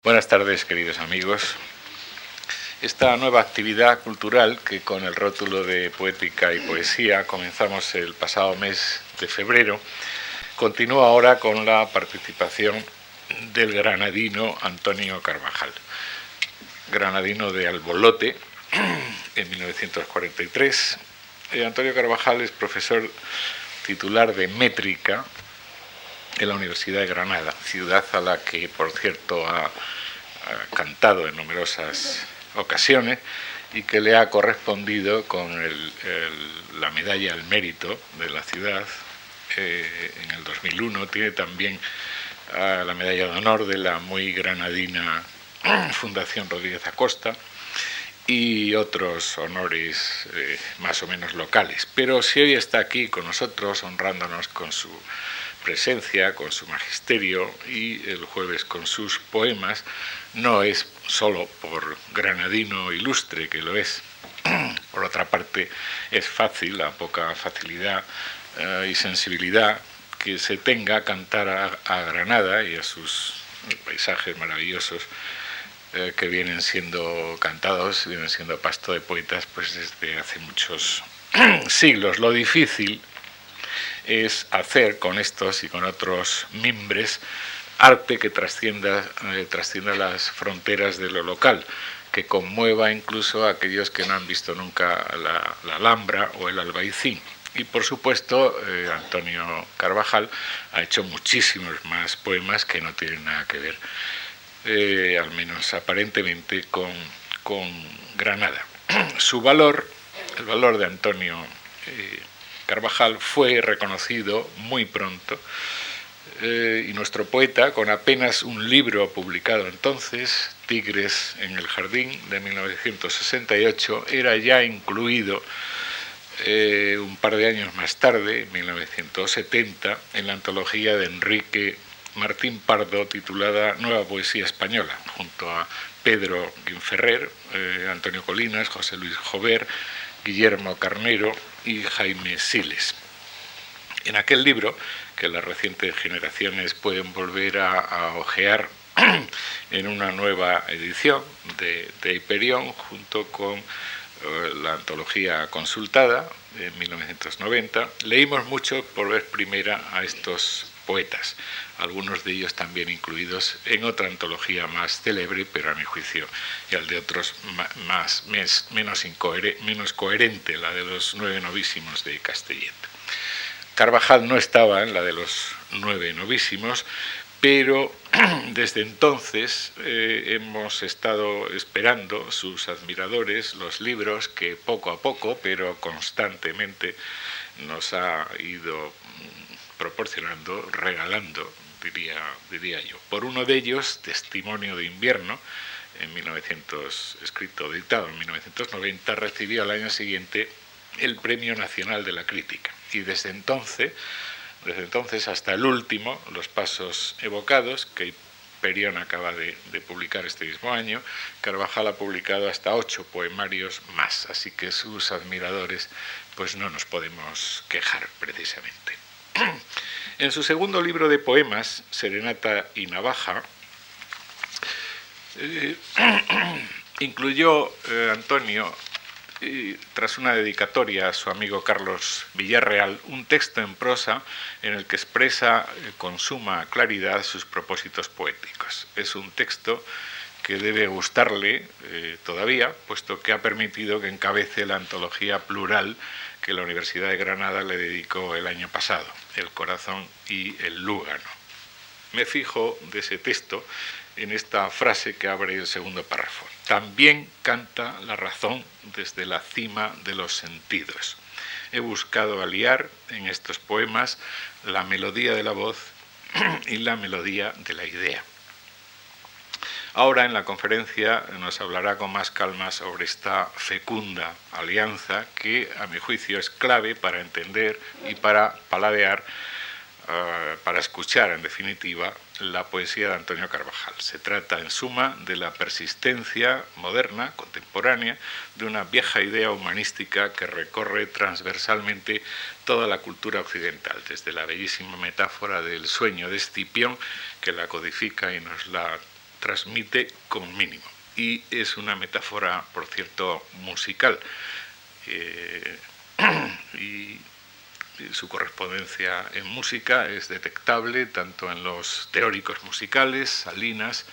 Buenas tardes, queridos amigos. Esta nueva actividad cultural, que con el rótulo de Poética y Poesía comenzamos el pasado mes de febrero, continúa ahora con la participación del granadino Antonio Carvajal, granadino de Albolote, en 1943. Antonio Carvajal es profesor titular de métrica en la Universidad de Granada, ciudad a la que, por cierto, ha cantado en numerosas ocasiones y que le ha correspondido con la medalla al mérito de la ciudad en el 2001. Tiene también la medalla de honor de la muy granadina Fundación Rodríguez Acosta y otros honores más o menos locales. Pero si hoy está aquí con nosotros, honrándonos con su presencia, con su magisterio, y el jueves con sus poemas, no es solo por granadino ilustre, que lo es. Por otra parte, es fácil, la poca facilidad y sensibilidad que se tenga a cantar a Granada y a sus paisajes maravillosos que vienen siendo cantados, vienen siendo pasto de poetas pues desde hace muchos siglos. Lo difícil es hacer con estos y con otros mimbres arte que trascienda las fronteras de lo local, que conmueva incluso a aquellos que no han visto nunca la Alhambra o el Albaicín. Y por supuesto, Antonio Carvajal ha hecho muchísimos más poemas que no tienen nada que ver, al menos aparentemente, con Granada. Su valor, el valor de Antonio Carvajal, fue reconocido muy pronto, y nuestro poeta, con apenas un libro publicado entonces, Tigres en el Jardín, de 1968, era ya incluido un par de años más tarde, en 1970, en la antología de Enrique Martín Pardo titulada Nueva Poesía Española, junto a Pedro Guinferrer, Antonio Colinas, José Luis Jover, Guillermo Carnero y Jaime Siles. En aquel libro, que las recientes generaciones pueden volver a hojear en una nueva edición de Hiperión, junto con la antología consultada en 1990, leímos mucho por vez primera a estos poetas, algunos de ellos también incluidos en otra antología más célebre, pero a mi juicio, y al de otros menos coherente, la de los 9 novísimos de Castellet. Carvajal no estaba en la de los 9 novísimos, pero desde entonces hemos estado esperando, sus admiradores, los libros que poco a poco, pero constantemente, nos ha ido proporcionando, regalando, diría yo. Por uno de ellos, Testimonio de invierno, dictado en 1990, recibió al año siguiente el Premio Nacional de la Crítica. Y desde entonces hasta el último, Los pasos evocados, que Hiperión acaba de publicar este mismo año, Carvajal ha publicado hasta 8 poemarios más, así que sus admiradores pues no nos podemos quejar precisamente. En su segundo libro de poemas, Serenata y Navaja, incluyó Antonio, tras una dedicatoria a su amigo Carlos Villarreal, un texto en prosa en el que expresa con suma claridad sus propósitos poéticos. Es un texto que debe gustarle todavía, puesto que ha permitido que encabece la antología plural que la Universidad de Granada le dedicó el año pasado, El corazón y el lúgano. Me fijo de ese texto en esta frase que abre el segundo párrafo. También canta la razón desde la cima de los sentidos. He buscado aliar en estos poemas la melodía de la voz y la melodía de la idea. Ahora en la conferencia nos hablará con más calma sobre esta fecunda alianza que, a mi juicio, es clave para entender y para paladear, para escuchar, en definitiva, la poesía de Antonio Carvajal. Se trata, en suma, de la persistencia moderna, contemporánea, de una vieja idea humanística que recorre transversalmente toda la cultura occidental, desde la bellísima metáfora del sueño de Escipión, que la codifica y nos la transmite con mínimo. Y es una metáfora, por cierto, musical. Y su correspondencia en música es detectable tanto en los teóricos musicales, Salinas,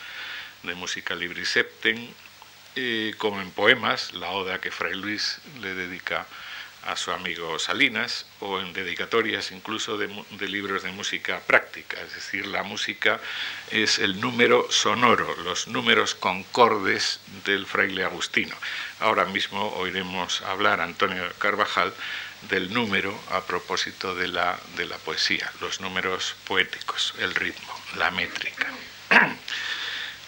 de Musica Libri Septem, como en poemas, la oda que Fray Luis le dedica a su amigo Salinas, o en dedicatorias incluso de libros de música práctica. Es decir, la música es el número sonoro, los números concordes del fraile agustino. Ahora mismo oiremos hablar a Antonio Carvajal del número a propósito de la poesía, los números poéticos, el ritmo, la métrica.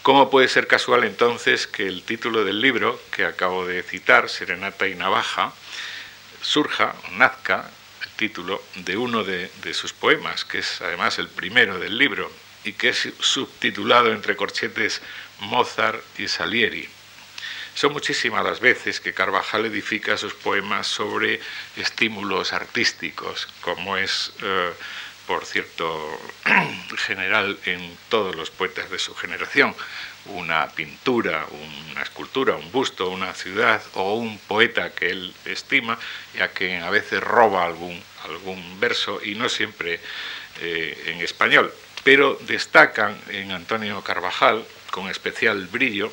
¿Cómo puede ser casual entonces que el título del libro que acabo de citar, Serenata y Navaja, nazca el título de uno de sus poemas, que es además el primero del libro y que es subtitulado entre corchetes Mozart y Salieri? Son muchísimas las veces que Carvajal edifica sus poemas sobre estímulos artísticos, como es, por cierto, general en todos los poetas de su generación. Una pintura, una escultura, un busto, una ciudad o un poeta que él estima, ya que a veces roba algún verso y no siempre en español. Pero destacan en Antonio Carvajal, con especial brillo,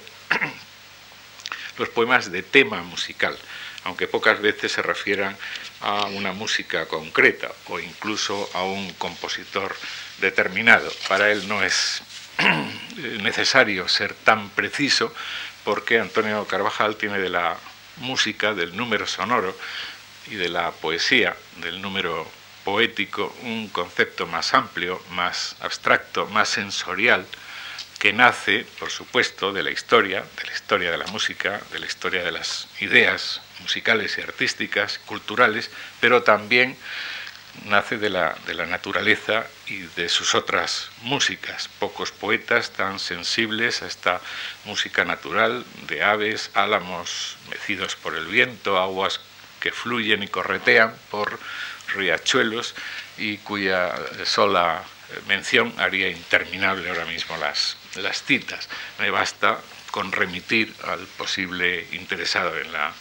los poemas de tema musical, aunque pocas veces se refieran a una música concreta o incluso a un compositor determinado. Para él no es necesario ser tan preciso, porque Antonio Carvajal tiene de la música, del número sonoro y de la poesía, del número poético, un concepto más amplio, más abstracto, más sensorial, que nace, por supuesto, de la historia de la música, de la historia de las ideas musicales y artísticas, culturales, pero también nace de la naturaleza y de sus otras músicas. Pocos poetas tan sensibles a esta música natural de aves, álamos mecidos por el viento, aguas que fluyen y corretean por riachuelos y cuya sola mención haría interminable ahora mismo las citas. Me basta con remitir al posible interesado en la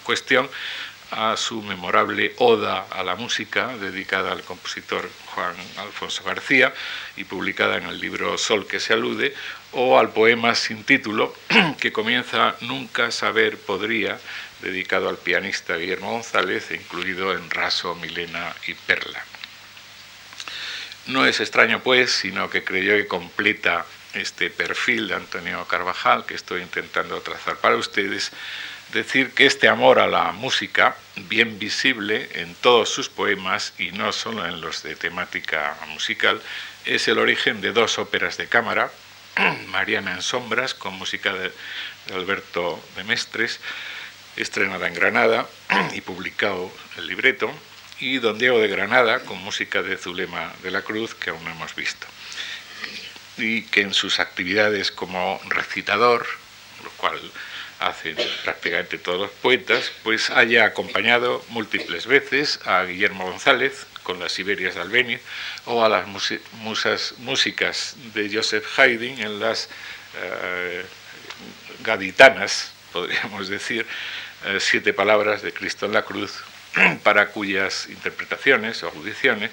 cuestión a su memorable Oda a la música, dedicada al compositor Juan Alfonso García y publicada en el libro Sol que se alude, o al poema sin título que comienza Nunca saber podría, dedicado al pianista Guillermo González, incluido en Raso, Milena y Perla. No es extraño, pues, sino que creyó que completa este perfil de Antonio Carvajal que estoy intentando trazar para ustedes, decir que este amor a la música, bien visible en todos sus poemas y no solo en los de temática musical, es el origen de dos óperas de cámara, Mariana en sombras, con música de Alberto de Mestres, estrenada en Granada y publicado el libreto, y Don Diego de Granada, con música de Zulema de la Cruz, que aún no hemos visto, y que en sus actividades como recitador, lo cual hacen prácticamente todos los poetas, pues haya acompañado múltiples veces a Guillermo González con las Siberias de Albéniz, o a las músicas de Joseph Haydn en las gaditanas, podríamos decir, 7 palabras de Cristo en la Cruz, para cuyas interpretaciones o audiciones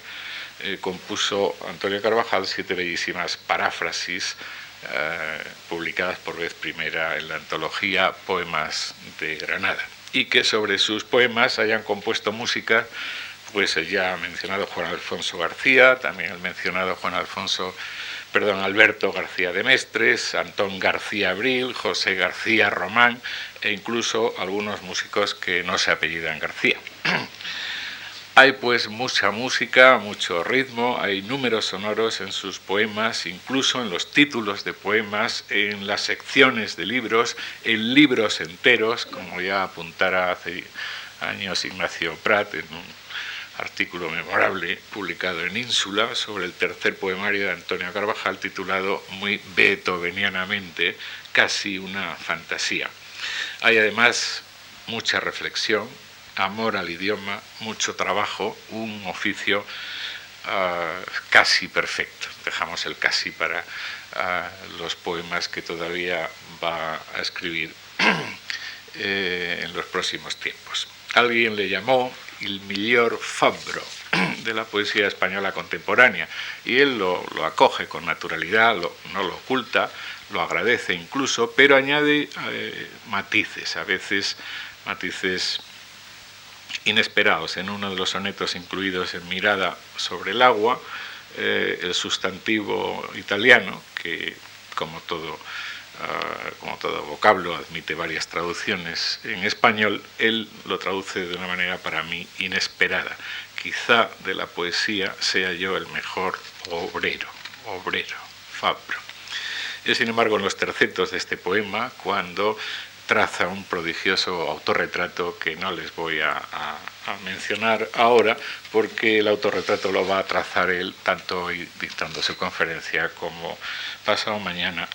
compuso Antonio Carvajal 7 bellísimas paráfrasis publicadas por vez primera en la antología Poemas de Granada, y que sobre sus poemas hayan compuesto música pues el ya mencionado Juan Alfonso García, también el mencionado Alberto García de Mestres, Antón García Abril, José García Román e incluso algunos músicos que no se apellidan García. Hay pues mucha música, mucho ritmo, hay números sonoros en sus poemas, incluso en los títulos de poemas, en las secciones de libros, en libros enteros, como ya apuntara hace años Ignacio Prat en un artículo memorable publicado en Ínsula sobre el tercer poemario de Antonio Carvajal, titulado muy beethovenianamente Casi una fantasía. Hay además mucha reflexión, amor al idioma, mucho trabajo, un oficio casi perfecto. Dejamos el casi para los poemas que todavía va a escribir en los próximos tiempos. Alguien le llamó el miglior fabbro de la poesía española contemporánea, y él lo acoge con naturalidad, no lo oculta, lo agradece incluso, pero añade matices, a veces matices inesperados. En uno de los sonetos incluidos en Mirada sobre el agua, el sustantivo italiano, que como todo vocablo admite varias traducciones en español, él lo traduce de una manera para mí inesperada. Quizá de la poesía sea yo el mejor obrero, fabbro. Y sin embargo, en los tercetos de este poema, cuando traza un prodigioso autorretrato que no les voy a mencionar ahora, porque el autorretrato lo va a trazar él tanto hoy dictando su conferencia como pasado mañana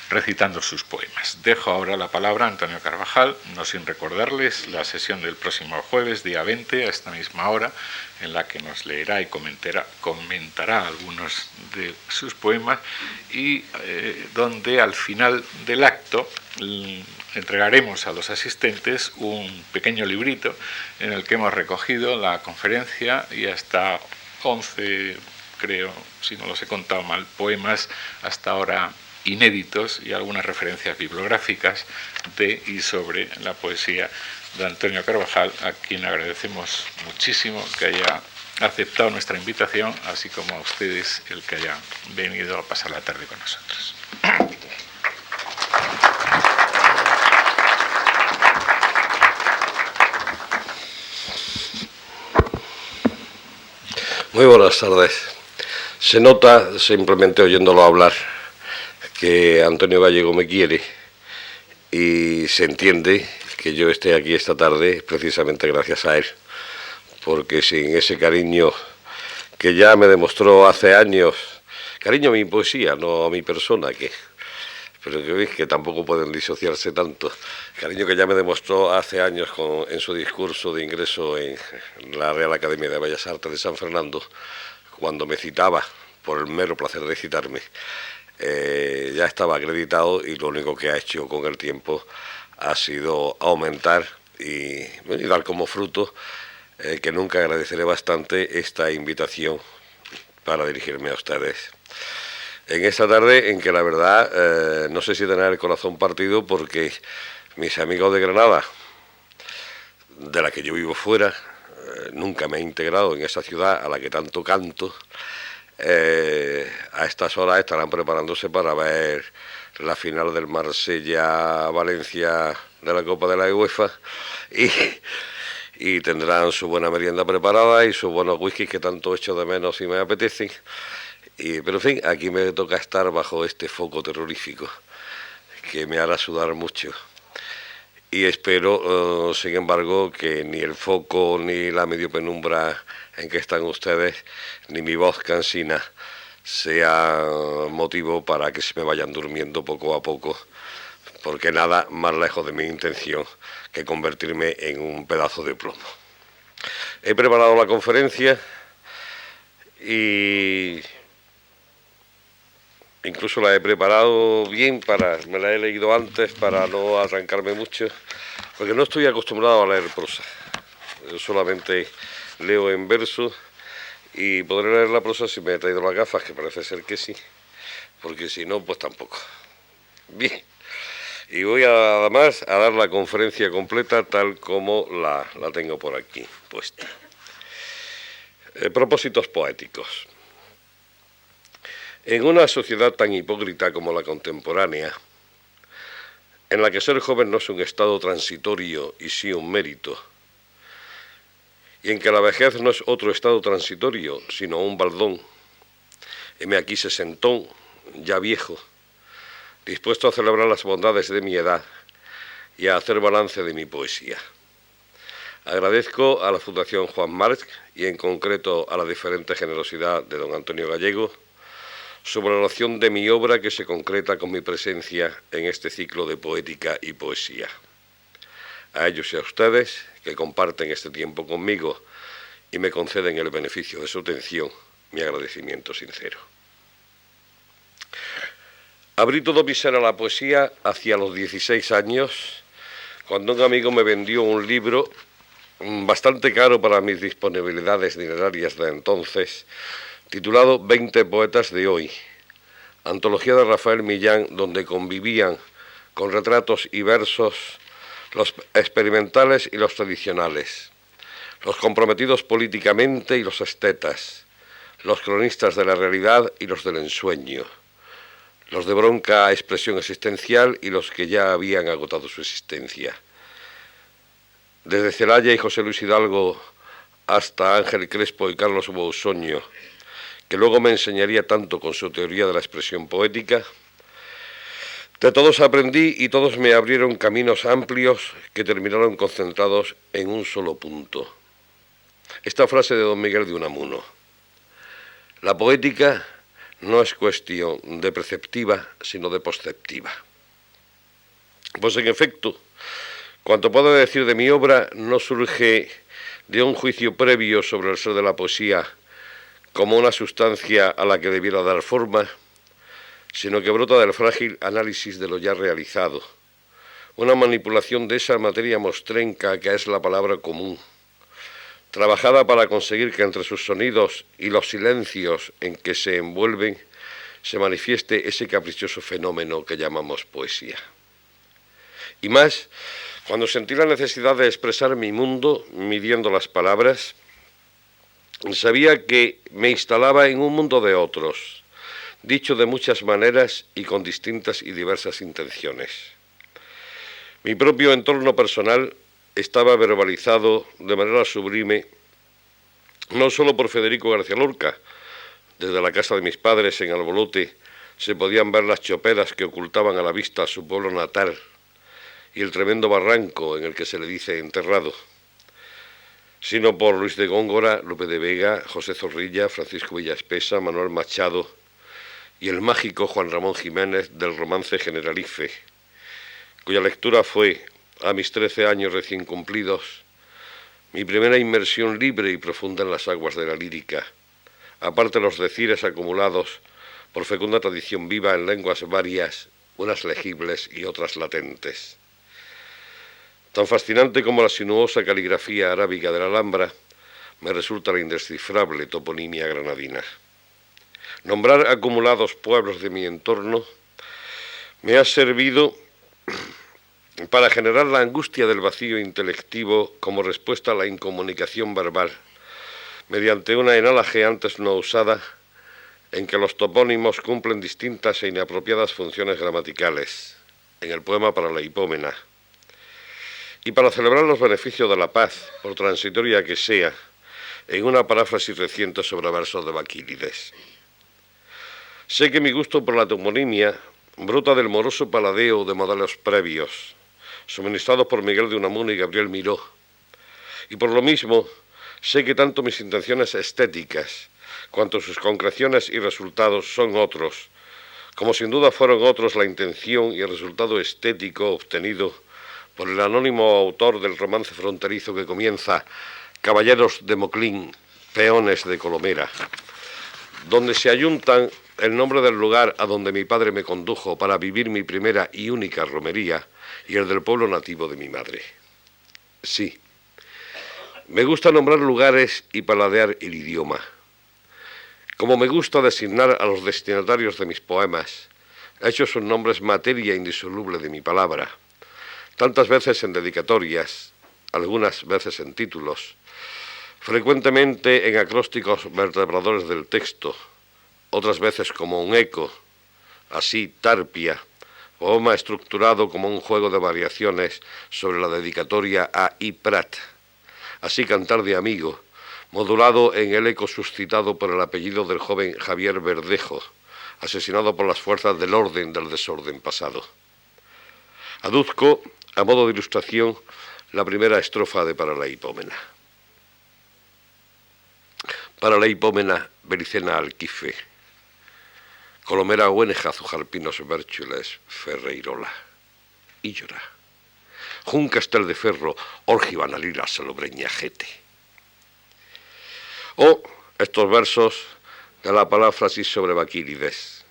recitando sus poemas. Dejo ahora la palabra a Antonio Carvajal, no sin recordarles la sesión del próximo jueves, día 20, a esta misma hora, en la que nos leerá y comentará algunos de sus poemas, y donde al final del acto entregaremos a los asistentes un pequeño librito en el que hemos recogido la conferencia y hasta 11, creo, si no los he contado mal, poemas hasta ahora inéditos y algunas referencias bibliográficas de y sobre la poesía de Antonio Carvajal, a quien agradecemos muchísimo que haya aceptado nuestra invitación, así como a ustedes el que hayan venido a pasar la tarde con nosotros. Muy buenas tardes. Se nota, simplemente oyéndolo hablar, que Antonio Gallego me quiere, y se entiende que yo esté aquí esta tarde precisamente gracias a él, porque sin ese cariño que ya me demostró hace años, cariño a mi poesía, no a mi persona, pero que veis que tampoco pueden disociarse tanto, cariño que ya me demostró hace años en su discurso de ingreso en la Real Academia de Bellas Artes de San Fernando, cuando me citaba por el mero placer de citarme. Ya estaba acreditado, y lo único que ha hecho con el tiempo ha sido aumentar y dar como fruto, que nunca agradeceré bastante, esta invitación para dirigirme a ustedes. En esta tarde en que la verdad no sé si tener el corazón partido, porque mis amigos de Granada, de la que yo vivo fuera, nunca me he integrado en esa ciudad a la que tanto canto, a estas horas estarán preparándose para ver la final del Marsella-Valencia de la Copa de la UEFA, y tendrán su buena merienda preparada y sus buenos whiskies que tanto echo de menos y me apetecen. Pero en fin, aquí me toca estar bajo este foco terrorífico que me hará sudar mucho. Y espero, sin embargo, que ni el foco ni la medio penumbra en que están ustedes, ni mi voz cansina, sea motivo para que se me vayan durmiendo poco a poco, porque nada más lejos de mi intención que convertirme en un pedazo de plomo. He preparado la conferencia y incluso la he preparado bien, me la he leído antes para no arrancarme mucho, porque no estoy acostumbrado a leer prosa. Yo solamente leo en verso, y podré leer la prosa si me he traído las gafas, que parece ser que sí, porque si no, pues tampoco. Bien, y voy además a dar la conferencia completa tal como la tengo por aquí puesta. Propósitos poéticos. En una sociedad tan hipócrita como la contemporánea, en la que ser joven no es un estado transitorio y sí un mérito, y en que la vejez no es otro estado transitorio, sino un baldón, heme aquí sesentón, ya viejo, dispuesto a celebrar las bondades de mi edad y a hacer balance de mi poesía. Agradezco a la Fundación Juan March, y en concreto a la diferente generosidad de don Antonio Gallego, su valoración de mi obra, que se concreta con mi presencia en este ciclo de poética y poesía. A ellos y a ustedes, que comparten este tiempo conmigo y me conceden el beneficio de su atención, mi agradecimiento sincero. Abrí todo mi ser a la poesía hacia los 16 años, cuando un amigo me vendió un libro bastante caro para mis disponibilidades dinerarias de entonces, titulado 20 poetas de hoy, antología de Rafael Millán, donde convivían con retratos y versos los experimentales y los tradicionales, los comprometidos políticamente y los estetas, los cronistas de la realidad y los del ensueño, los de bronca expresión existencial y los que ya habían agotado su existencia. Desde Celaya y José Luis Hidalgo hasta Ángel Crespo y Carlos Bousoño, que luego me enseñaría tanto con su teoría de la expresión poética, de todos aprendí y todos me abrieron caminos amplios que terminaron concentrados en un solo punto. Esta frase de don Miguel de Unamuno: la poética no es cuestión de perceptiva, sino de posceptiva. Pues en efecto, cuanto puedo decir de mi obra no surge de un juicio previo sobre el ser de la poesía como una sustancia a la que debiera dar forma, sino que brota del frágil análisis de lo ya realizado, una manipulación de esa materia mostrenca que es la palabra común, trabajada para conseguir que entre sus sonidos y los silencios en que se envuelven se manifieste ese caprichoso fenómeno que llamamos poesía. Y más, cuando sentí la necesidad de expresar mi mundo midiendo las palabras, sabía que me instalaba en un mundo de otros, dicho de muchas maneras y con distintas y diversas intenciones. Mi propio entorno personal estaba verbalizado de manera sublime, no solo por Federico García Lorca. Desde la casa de mis padres en Albolote se podían ver las choperas que ocultaban a la vista su pueblo natal y el tremendo barranco en el que se le dice enterrado, sino por Luis de Góngora, Lope de Vega, José Zorrilla, Francisco Villaespesa, Manuel Machado y el mágico Juan Ramón Jiménez del romance Generalife, cuya lectura fue, a mis 13 años recién cumplidos, mi primera inmersión libre y profunda en las aguas de la lírica, aparte los decires acumulados por fecunda tradición viva en lenguas varias, unas legibles y otras latentes. Tan fascinante como la sinuosa caligrafía arábiga de la Alhambra, me resulta la indescifrable toponimia granadina. Nombrar acumulados pueblos de mi entorno me ha servido para generar la angustia del vacío intelectivo como respuesta a la incomunicación verbal, mediante una enalaje antes no usada, en que los topónimos cumplen distintas e inapropiadas funciones gramaticales, en el poema para la hipómena, y para celebrar los beneficios de la paz, por transitoria que sea, en una paráfrasis reciente sobre versos de Baquílides. Sé que mi gusto por la toponimia brota del moroso paladeo de modelos previos, suministrados por Miguel de Unamuno y Gabriel Miró, y por lo mismo sé que tanto mis intenciones estéticas cuanto sus concreciones y resultados son otros, como sin duda fueron otros la intención y el resultado estético obtenido por el anónimo autor del romance fronterizo que comienza Caballeros de Moclín, peones de Colomera, donde se ayuntan el nombre del lugar a donde mi padre me condujo para vivir mi primera y única romería y el del pueblo nativo de mi madre. Sí, me gusta nombrar lugares y paladear el idioma. Como me gusta designar a los destinatarios de mis poemas, hechos sus nombres materia indisoluble de mi palabra, tantas veces en dedicatorias, algunas veces en títulos, frecuentemente en acrósticos vertebradores del texto, otras veces como un eco, así Tarpia, poema estructurado como un juego de variaciones sobre la dedicatoria a I. Prat, así Cantar de Amigo, modulado en el eco suscitado por el apellido del joven Javier Verdejo, asesinado por las fuerzas del orden del desorden pasado. Aduzco, a modo de ilustración, la primera estrofa de Para la hipómena. Para la hipómena, Bericena Alquife, Colomera Hueneja, Zujalpinos Bérchules, Ferreirola, Illora, Jun Castel de Ferro, Orgivanalila, Salobreña, Jete. O estos versos de la paráfrasis sobre Baquílides.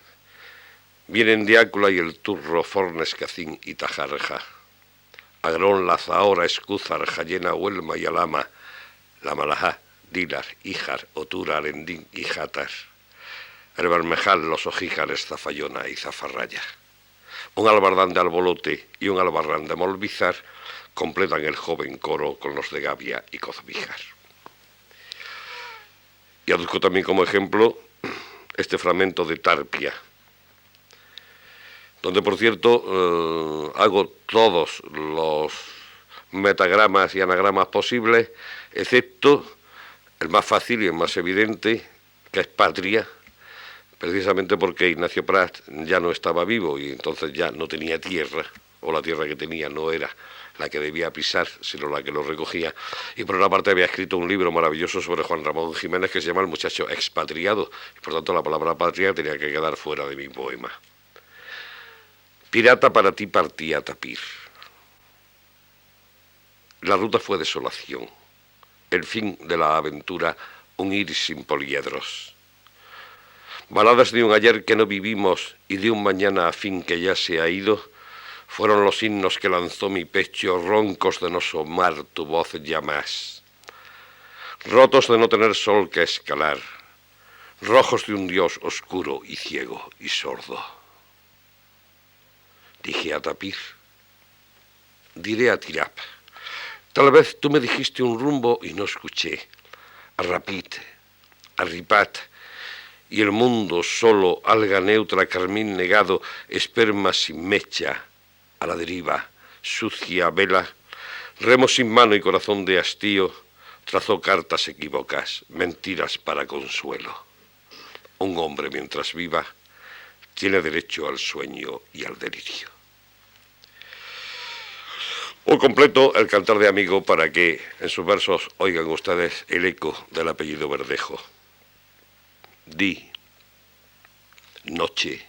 Vienen Diácula y el Turro, Fornes, Cacín y Tajarja. Agrón, Lazahora, Escúzar, Jayena, Huelma y Alama, La Malajá, Dilar, Híjar, Otura, Arendín y Játar. El Bermejal, Los Ojíjares, Zafayona y Zafarraya. Un albardán de Albolote y un albarrán de Molbizar completan el joven coro con los de Gavia y Cozbíjar. Y aduzco también como ejemplo este fragmento de Tarpia, donde por cierto hago todos los metagramas y anagramas posibles, excepto el más fácil y el más evidente, que es patria, precisamente porque Ignacio Prat ya no estaba vivo y entonces ya no tenía tierra, o la tierra que tenía no era la que debía pisar, sino la que lo recogía. Y por una parte había escrito un libro maravilloso sobre Juan Ramón Jiménez que se llama El muchacho expatriado, y por tanto la palabra patria tenía que quedar fuera de mi poema. Pirata, para ti partía Tapir. La ruta fue desolación, el fin de la aventura, un ir sin poliedros. Baladas de un ayer que no vivimos y de un mañana a fin que ya se ha ido, fueron los himnos que lanzó mi pecho, roncos de no asomar tu voz ya más. Rotos de no tener sol que escalar, rojos de un Dios oscuro y ciego y sordo. Dije a Tapir, diré a Tirap. Tal vez tú me dijiste un rumbo y no escuché. A Rapit, a Ripat, y el mundo solo, alga neutra, carmín negado, esperma sin mecha, a la deriva, sucia vela, remo sin mano y corazón de hastío, trazó cartas equívocas, mentiras para consuelo. Un hombre mientras viva tiene derecho al sueño y al delirio. O completo el cantar de amigo para que en sus versos oigan ustedes el eco del apellido Verdejo. Di, noche,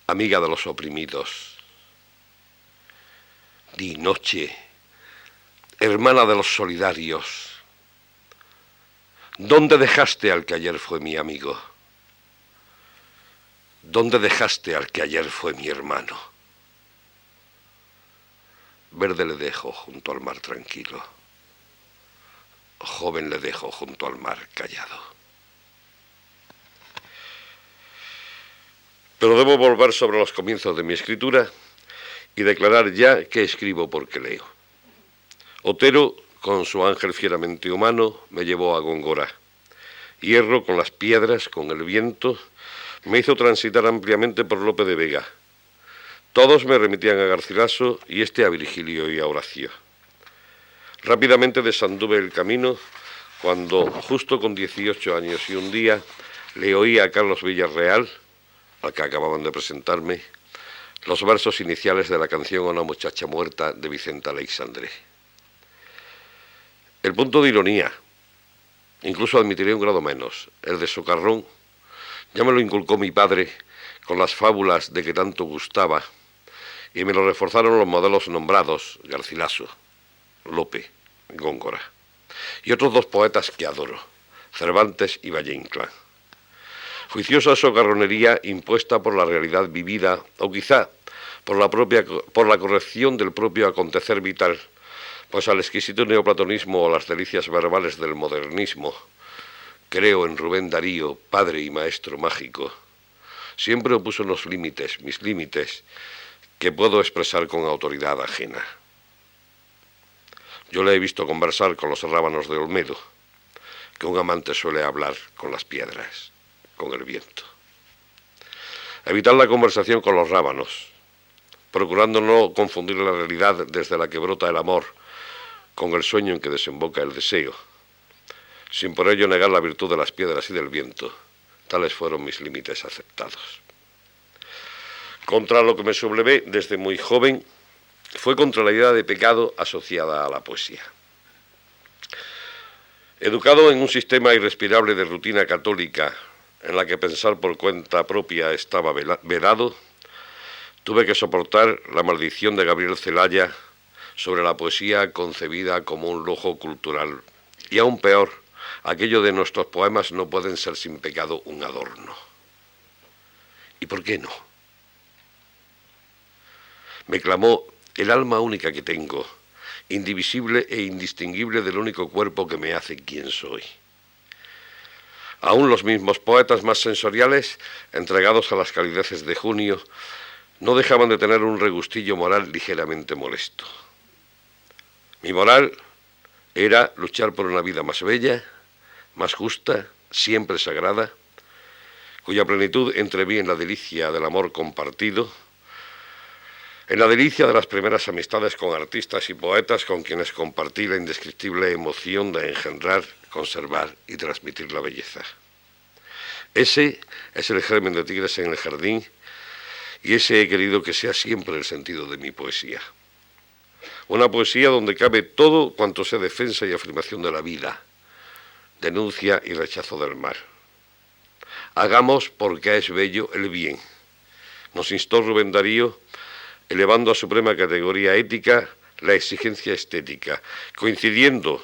amiga de los oprimidos. Di, noche, hermana de los solidarios. ¿Dónde dejaste al que ayer fue mi amigo? ¿Dónde dejaste al que ayer fue mi hermano? Verde le dejo junto al mar tranquilo, joven le dejo junto al mar callado. Pero debo volver sobre los comienzos de mi escritura y declarar ya que escribo porque leo. Otero, con su ángel fieramente humano, me llevó a Góngora. Hierro, con las piedras, con el viento, me hizo transitar ampliamente por Lope de Vega. Todos me remitían a Garcilaso y este a Virgilio y a Horacio. Rápidamente desanduve el camino cuando, justo con 18 años y un día, le oí a Carlos Villarreal, al que acababan de presentarme, los versos iniciales de la canción A una muchacha muerta de Vicente Aleixandre. El punto de ironía, incluso admitiré un grado menos, el de socarrón, ya me lo inculcó mi padre con las fábulas de que tanto gustaba, y me lo reforzaron los modelos nombrados, Garcilaso, Lope, Góngora, y otros dos poetas que adoro, Cervantes y Valle Inclán. Juiciosa socarronería impuesta por la realidad vivida, o quizá por la corrección del propio acontecer vital, pues al exquisito neoplatonismo o las delicias verbales del modernismo, creo en Rubén Darío, padre y maestro mágico, siempre opuso unos límites, mis límites, que puedo expresar con autoridad ajena. Yo le he visto conversar con los rábanos de Olmedo, que un amante suele hablar con las piedras, con el viento. Evitar la conversación con los rábanos, procurando no confundir la realidad desde la que brota el amor con el sueño en que desemboca el deseo, sin por ello negar la virtud de las piedras y del viento. Tales fueron mis límites aceptados. Contra lo que me sublevé desde muy joven fue contra la idea de pecado asociada a la poesía. Educado en un sistema irrespirable de rutina católica en la que pensar por cuenta propia estaba vedado, tuve que soportar la maldición de Gabriel Celaya sobre la poesía concebida como un lujo cultural. Y aún peor, aquello de nuestros poemas no pueden ser sin pecado un adorno. ¿Y por qué no? Me clamó el alma única que tengo, indivisible e indistinguible del único cuerpo que me hace quien soy. Aún los mismos poetas más sensoriales, entregados a las calideces de junio, no dejaban de tener un regustillo moral ligeramente molesto. Mi moral era luchar por una vida más bella, más justa, siempre sagrada, cuya plenitud entreví en la delicia del amor compartido, en la delicia de las primeras amistades con artistas y poetas con quienes compartí la indescriptible emoción de engendrar, conservar y transmitir la belleza. Ese es el germen de Tigres en el jardín, y ese he querido que sea siempre el sentido de mi poesía. Una poesía donde cabe todo cuanto sea defensa y afirmación de la vida, denuncia y rechazo del mal. Hagamos porque es bello el bien, nos instó Rubén Darío, elevando a suprema categoría ética la exigencia estética, coincidiendo,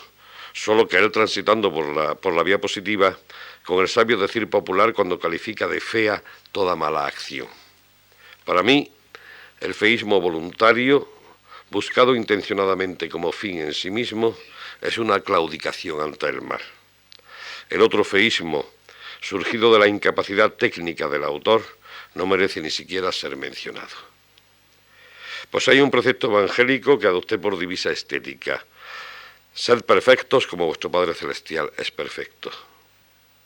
solo que él transitando por la vía positiva, con el sabio decir popular cuando califica de fea toda mala acción. Para mí, el feísmo voluntario, buscado intencionadamente como fin en sí mismo, es una claudicación ante el mal. El otro feísmo, surgido de la incapacidad técnica del autor, no merece ni siquiera ser mencionado. Pues hay un precepto evangélico que adopté por divisa estética: sed perfectos como vuestro Padre Celestial es perfecto.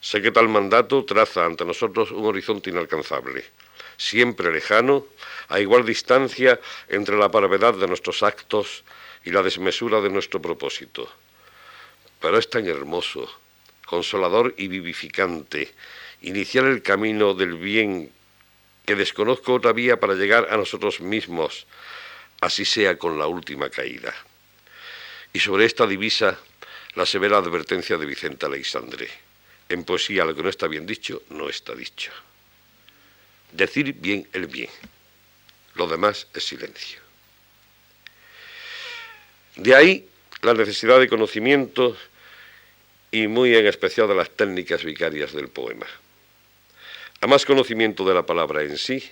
Sé que tal mandato traza ante nosotros un horizonte inalcanzable, siempre lejano, a igual distancia entre la parvedad de nuestros actos y la desmesura de nuestro propósito. Pero es tan hermoso, consolador y vivificante iniciar el camino del bien que desconozco otra vía para llegar a nosotros mismos, así sea con la última caída. Y sobre esta divisa, la severa advertencia de Vicente Aleixandre: en poesía lo que no está bien dicho, no está dicho. Decir bien el bien, lo demás es silencio. De ahí la necesidad de conocimiento y muy en especial de las técnicas vicarias del poema. A más conocimiento de la palabra en sí,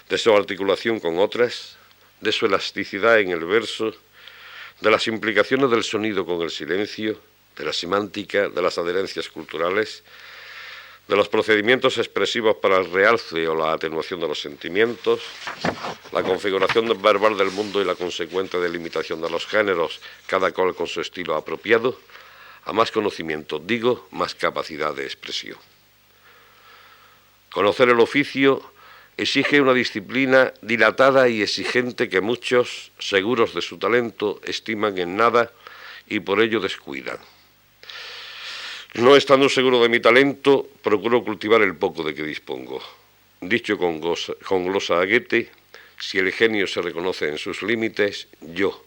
de su articulación con otras, de su elasticidad en el verso, de las implicaciones del sonido con el silencio, de la semántica, de las adherencias culturales, de los procedimientos expresivos para el realce o la atenuación de los sentimientos, la configuración verbal del mundo y la consecuente delimitación de los géneros, cada cual con su estilo apropiado. A más conocimiento, digo, más capacidad de expresión. Conocer el oficio exige una disciplina dilatada y exigente que muchos, seguros de su talento, estiman en nada y por ello descuidan. No estando seguro de mi talento, procuro cultivar el poco de que dispongo. Dicho con glosa a Goethe, si el genio se reconoce en sus límites, yo,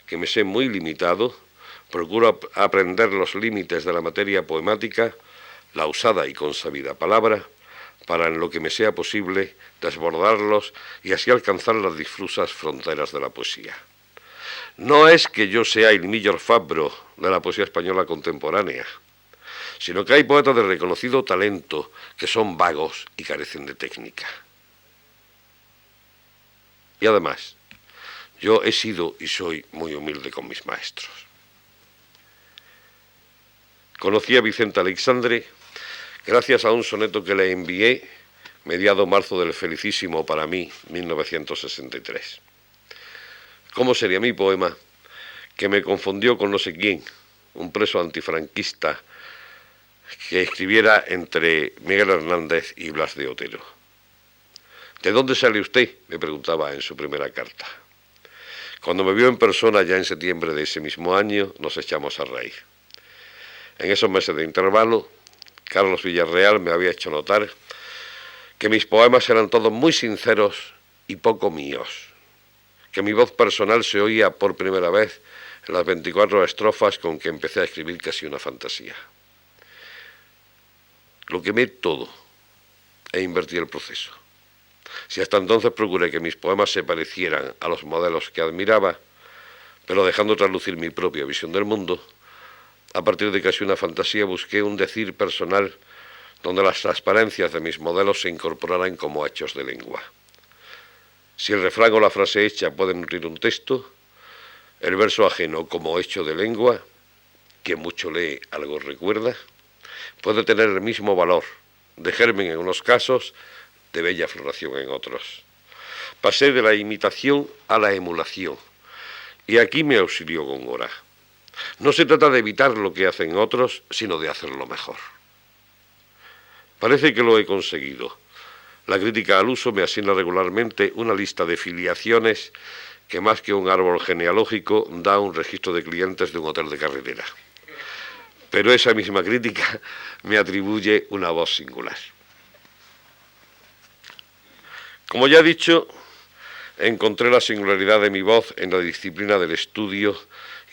que me sé muy limitado, procuro aprender los límites de la materia poemática, la usada y consabida palabra, para en lo que me sea posible desbordarlos y así alcanzar las difusas fronteras de la poesía. No es que yo sea el millor fabbro de la poesía española contemporánea, sino que hay poetas de reconocido talento que son vagos y carecen de técnica. Y además, yo he sido y soy muy humilde con mis maestros. Conocí a Vicente Aleixandre gracias a un soneto que le envié mediado marzo del felicísimo para mí 1963. ¿Cómo sería mi poema que me confundió con no sé quién, un preso antifranquista que escribiera entre Miguel Hernández y Blas de Otero? ¿De dónde sale usted?, me preguntaba en su primera carta. Cuando me vio en persona ya en septiembre de ese mismo año, nos echamos a reír. En esos meses de intervalo, Carlos Villarreal me había hecho notar que mis poemas eran todos muy sinceros y poco míos, que mi voz personal se oía por primera vez en las 24 estrofas con que empecé a escribir casi una fantasía. Lo quemé todo e invertí el proceso. Si hasta entonces procuré que mis poemas se parecieran a los modelos que admiraba, pero dejando traslucir mi propia visión del mundo, a partir de casi una fantasía busqué un decir personal donde las transparencias de mis modelos se incorporaran como hechos de lengua. Si el refrán o la frase hecha puede nutrir un texto, el verso ajeno como hecho de lengua, que mucho lee algo recuerda, puede tener el mismo valor, de germen en unos casos, de bella floración en otros. Pasé de la imitación a la emulación, y aquí me auxilió Góngora. No se trata de evitar lo que hacen otros, sino de hacerlo mejor. Parece que lo he conseguido. La crítica al uso me asigna regularmente una lista de filiaciones que más que un árbol genealógico da un registro de clientes de un hotel de carretera. Pero esa misma crítica me atribuye una voz singular. Como ya he dicho, encontré la singularidad de mi voz en la disciplina del estudio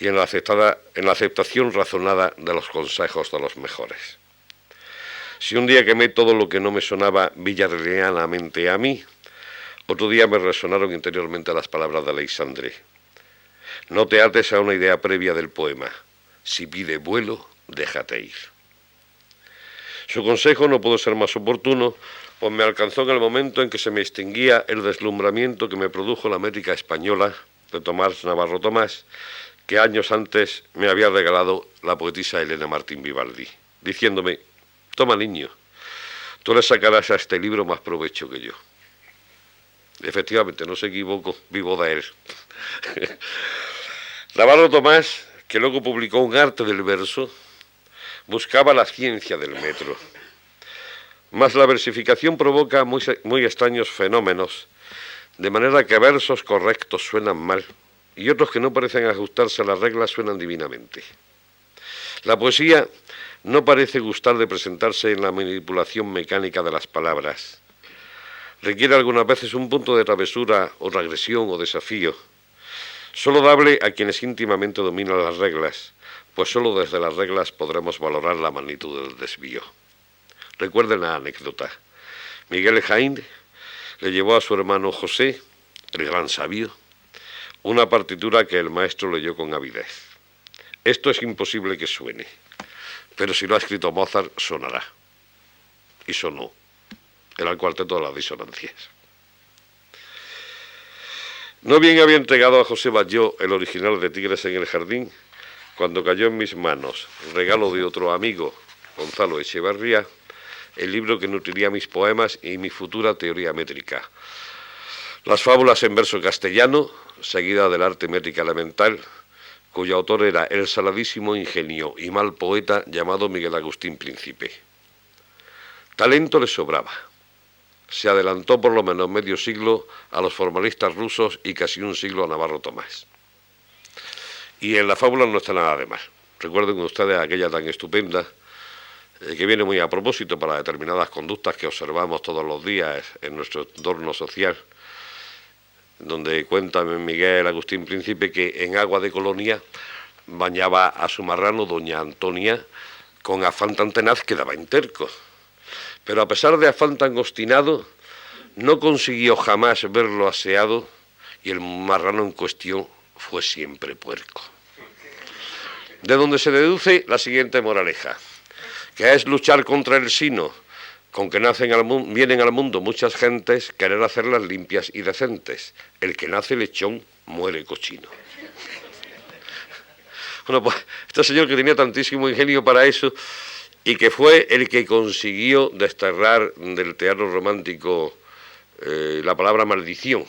y en la aceptación razonada de los consejos de los mejores. Si un día quemé todo lo que no me sonaba villarreanamente a mí, otro día me resonaron interiormente las palabras de Aleixandre. No te ates a una idea previa del poema. Si pide vuelo, déjate ir. Su consejo no pudo ser más oportuno, pues me alcanzó en el momento en que se me extinguía el deslumbramiento que me produjo la métrica española de Tomás Navarro Tomás, que años antes me había regalado la poetisa Elena Martín Vivaldi, diciéndome: toma, niño, tú le sacarás a este libro más provecho que yo. Efectivamente, no se equivoco, vivo de él. Navarro Tomás, que luego publicó un arte del verso, buscaba la ciencia del metro. Mas la versificación provoca muy extraños fenómenos, de manera que versos correctos suenan mal y otros que no parecen ajustarse a las reglas suenan divinamente. La poesía no parece gustar de presentarse en la manipulación mecánica de las palabras. Requiere algunas veces un punto de travesura o regresión o desafío, solo dable a quienes íntimamente dominan las reglas, pues solo desde las reglas podremos valorar la magnitud del desvío. Recuerden la anécdota. Miguel Jaín le llevó a su hermano José, el gran sabio, una partitura que el maestro leyó con avidez. Esto es imposible que suene, pero si lo ha escrito Mozart, sonará. Y sonó. Era el cuarteto de las disonancias. No bien había entregado a José Batlló el original de Tigres en el Jardín, cuando cayó en mis manos, regalo de otro amigo, Gonzalo Echevarría, el libro que nutriría mis poemas y mi futura teoría métrica. Las fábulas en verso castellano, seguida del arte métrica elemental, cuyo autor era el saladísimo ingenio y mal poeta llamado Miguel Agustín Príncipe. Talento le sobraba. Se adelantó por lo menos medio siglo a los formalistas rusos y casi un siglo a Navarro Tomás. Y en la fábula no está nada de mal. Recuerden ustedes aquella tan estupenda que viene muy a propósito para determinadas conductas que observamos todos los días en nuestro entorno social, donde cuenta Miguel Agustín Príncipe que en agua de Colonia bañaba a su marrano doña Antonia con afán tan tenaz que daba en terco. Pero a pesar de afán tan obstinado, no consiguió jamás verlo aseado y el marrano en cuestión fue siempre puerco. De donde se deduce la siguiente moraleja, que es luchar contra el sino, con que vienen al mundo muchas gentes, querer hacerlas limpias y decentes. El que nace lechón muere cochino. Bueno, pues este señor que tenía tantísimo ingenio para eso y que fue el que consiguió desterrar del teatro romántico la palabra maldición.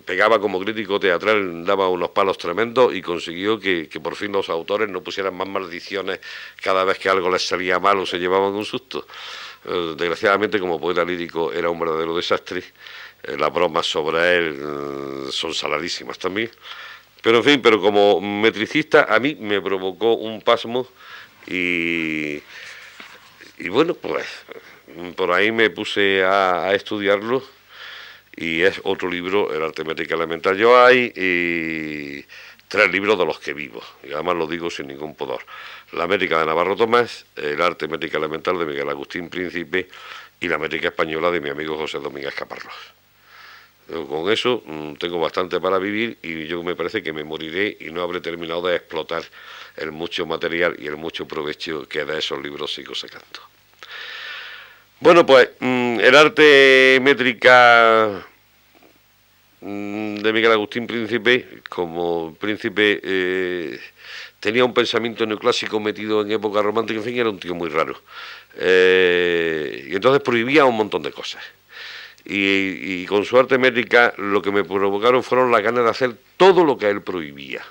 Pegaba como crítico teatral, daba unos palos tremendos y consiguió que por fin los autores no pusieran más maldiciones cada vez que algo les salía mal o se llevaban un susto. Desgraciadamente, como poeta lírico era un verdadero desastre. Las bromas sobre él son saladísimas también. Pero en fin, pero como metricista a mí me provocó un pasmo y bueno, pues por ahí me puse a estudiarlo. Y es otro libro, el arte métrica elemental. Yo hay 3 libros de los que vivo, y además lo digo sin ningún pudor. La métrica de Navarro Tomás, el arte métrica elemental de Miguel Agustín Príncipe y la métrica española de mi amigo José Domínguez Caparrós. Con eso tengo bastante para vivir y yo me parece que me moriré y no habré terminado de explotar el mucho material y el mucho provecho que de esos libros sigo sacando. Bueno, pues el arte métrica de Miguel Agustín Príncipe, como Príncipe tenía un pensamiento neoclásico metido en época romántica, en fin, era un tío muy raro. Y entonces prohibía un montón de cosas. Y con su arte métrica lo que me provocaron fueron las ganas de hacer todo lo que él prohibía.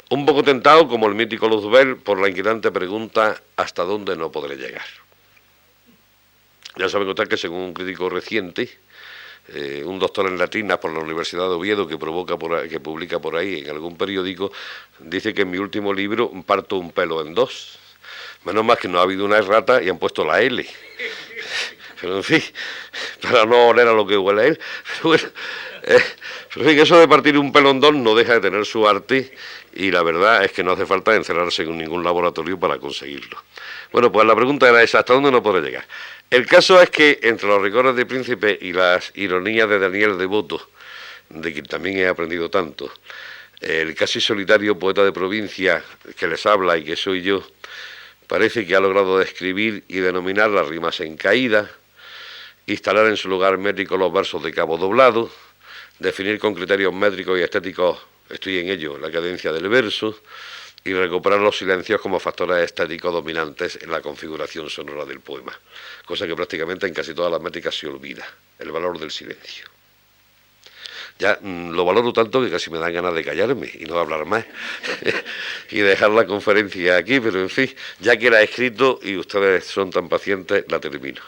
Un poco tentado, como el mítico Luzbel, por la inquietante pregunta ¿hasta dónde no podré llegar? Ya saben ustedes que según un crítico reciente, un doctor en latinas por la Universidad de Oviedo que publica por ahí en algún periódico, dice que en mi último libro parto un pelo en dos. Menos mal que no ha habido una errata y han puesto la L. Pero en fin, para no oler a lo que huele a él. Pero bueno, en fin, eso de partir un pelo en dos no deja de tener su arte y la verdad es que no hace falta encerrarse en ningún laboratorio para conseguirlo. Bueno, pues la pregunta era esa, ¿hasta dónde no podré llegar? El caso es que entre los rigores de Príncipe y las ironías de Daniel Devoto, de quien también he aprendido tanto, el casi solitario poeta de provincia que les habla y que soy yo, parece que ha logrado describir y denominar las rimas en caída, instalar en su lugar métrico los versos de cabo doblado, definir con criterios métricos y estéticos, estoy en ello, la cadencia del verso, y recuperar los silencios como factores estéticos dominantes en la configuración sonora del poema, cosa que prácticamente en casi todas las métricas se olvida, el valor del silencio. Ya lo valoro tanto que casi me dan ganas de callarme y no hablar más y dejar la conferencia aquí, pero en fin, ya que la he escrito y ustedes son tan pacientes, la termino.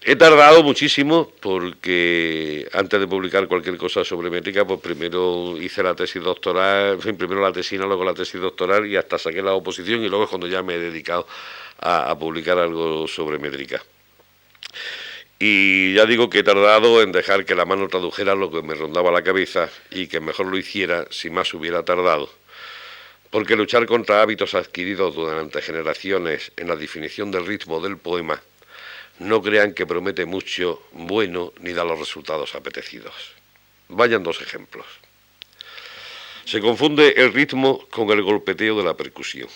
He tardado muchísimo porque antes de publicar cualquier cosa sobre métrica, pues primero hice la tesis doctoral, en fin, primero la tesina, luego la tesis doctoral y hasta saqué la oposición y luego es cuando ya me he dedicado a publicar algo sobre métrica. Y ya digo que he tardado en dejar que la mano tradujera lo que me rondaba la cabeza y que mejor lo hiciera si más hubiera tardado. Porque luchar contra hábitos adquiridos durante generaciones en la definición del ritmo del poema no crean que promete mucho bueno ni da los resultados apetecidos. Vayan dos ejemplos. Se confunde el ritmo con el golpeteo de la percusión.